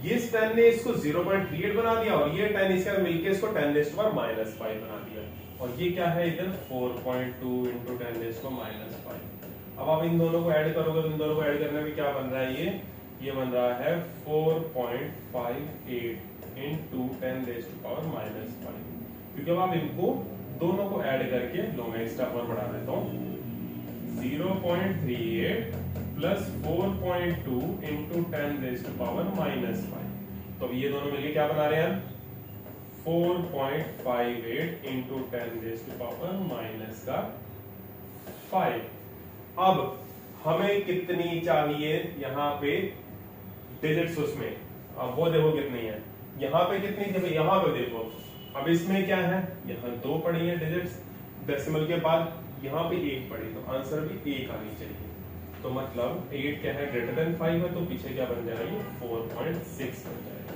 ये 10 ने इसको 0.38 बना दिया और ये 10 इसका मिलके इसको 10 raised to power -5 बना दिया, और ये क्या है इधर 4.2 into 10 raised to power -5। अब आप इन दोनों को ऐड करोगे तो इन दोनों को ऐड करने में क्या बन रहा है, ये बन रहा है 4.58 into 10 raised to power -5। क्योंकि अब आप इनको दोनों को ऐड करके लो, मैं एक्स्ट्रा और बढ़ा देता हूँ, 0.38 plus 4.2 into 10 raised to power -5। तो ये दोनों मिलके क्या बना रहे हैं, 4.58 into 10 raised to power -5। अब हमें कितनी चाहिए यहाँ पे डिजिट्स, उसमें अब वो देखो कितनी है, यहाँ पे कितनी थी, यहाँ पे देखो, अब इसमें क्या है, यहाँ 2 पड़ी है डिजिट्स डेसिमल के बाद, यहाँ पे 1 पड़ी, तो आंसर भी 1 आनी चाहिए। तो मतलब 8 क्या है ग्रेटर देन 5 है, तो पीछे क्या बन जाएगा ये 4.6 बन जाएगा।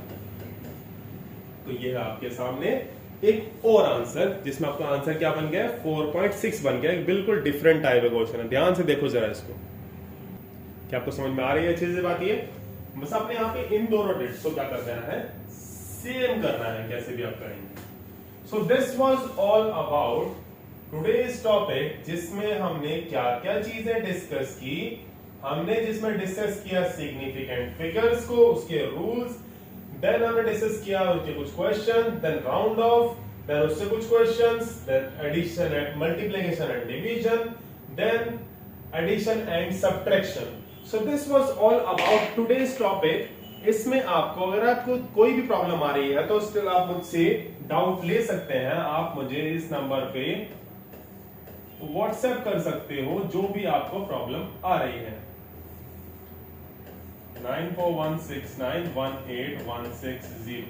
तो ये है आपके सामने एक और आंसर जिसमें आपका आंसर क्या बन गया 4.6 बन गया। बिल्कुल डिफरेंट टाइप का क्वेश्चन है, ध्यान से देखो जरा इसको। क्या आपको समझ में आ रही है अच्छे से बात? ये बस आपने यहाँ पे इन दोनों डिजिट्स को क्या कर देना है, सेम करना है, कैसे भी आप करेंगे। सो this was all about today's topic, जिसमें हमने क्या क्या चीजें डिस्कस की। हमने जिसमें डिस्कस किया सिग्निफिकेंट फिगर्स को, उसके रूल्स, देन हमने डिस्कस किया उनके कुछ question, then round off, then उससे कुछ questions, then addition and multiplication and division, then addition and subtraction. So this was all about today's topic. इसमें आपको अगर आपको कोई भी प्रॉब्लम आ रही है तो स्टिल आप मुझसे डाउट ले सकते हैं। आप मुझे इस नंबर पे व्हाट्सएप कर सकते हो जो भी आपको प्रॉब्लम आ रही है। 9416918160।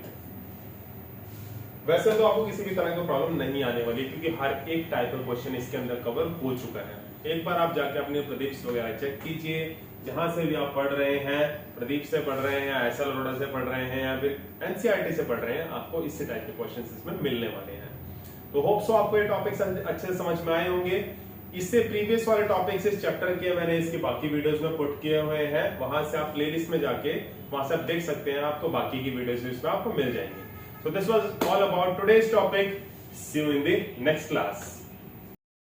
वैसे तो आपको किसी भी तरह की प्रॉब्लम नहीं आने वाली, क्योंकि हर एक टाइप का क्वेश्चन इसके अंदर कवर हो चुका है। एक बार आप जाके अपने प्रदीप वगैरह चेक कीजिए, जहां से भी आप पढ़ रहे हैं, प्रदीप से पढ़ रहे हैं, एसएल अरोड़ा से पढ़ रहे हैं, या फिर एनसीईआरटी से पढ़ रहे हैं, आपको इसी टाइप के क्वेश्चंस इसमें मिलने वाले हैं। तो होप सो आपको ये टॉपिक्स अच्छे से समझ में आए होंगे। इससे प्रीवियस वाले टॉपिक्स इस चैप्टर के मैंने इसके बाकी वीडियोस में पुट किए हुए हैं, वहां से आप प्लेलिस्ट में जाके वहां से आप देख सकते हैं, आपको बाकी की वीडियोस इसमें आपको मिल जाएंगी। So this was all about today's topic. See you in the next class.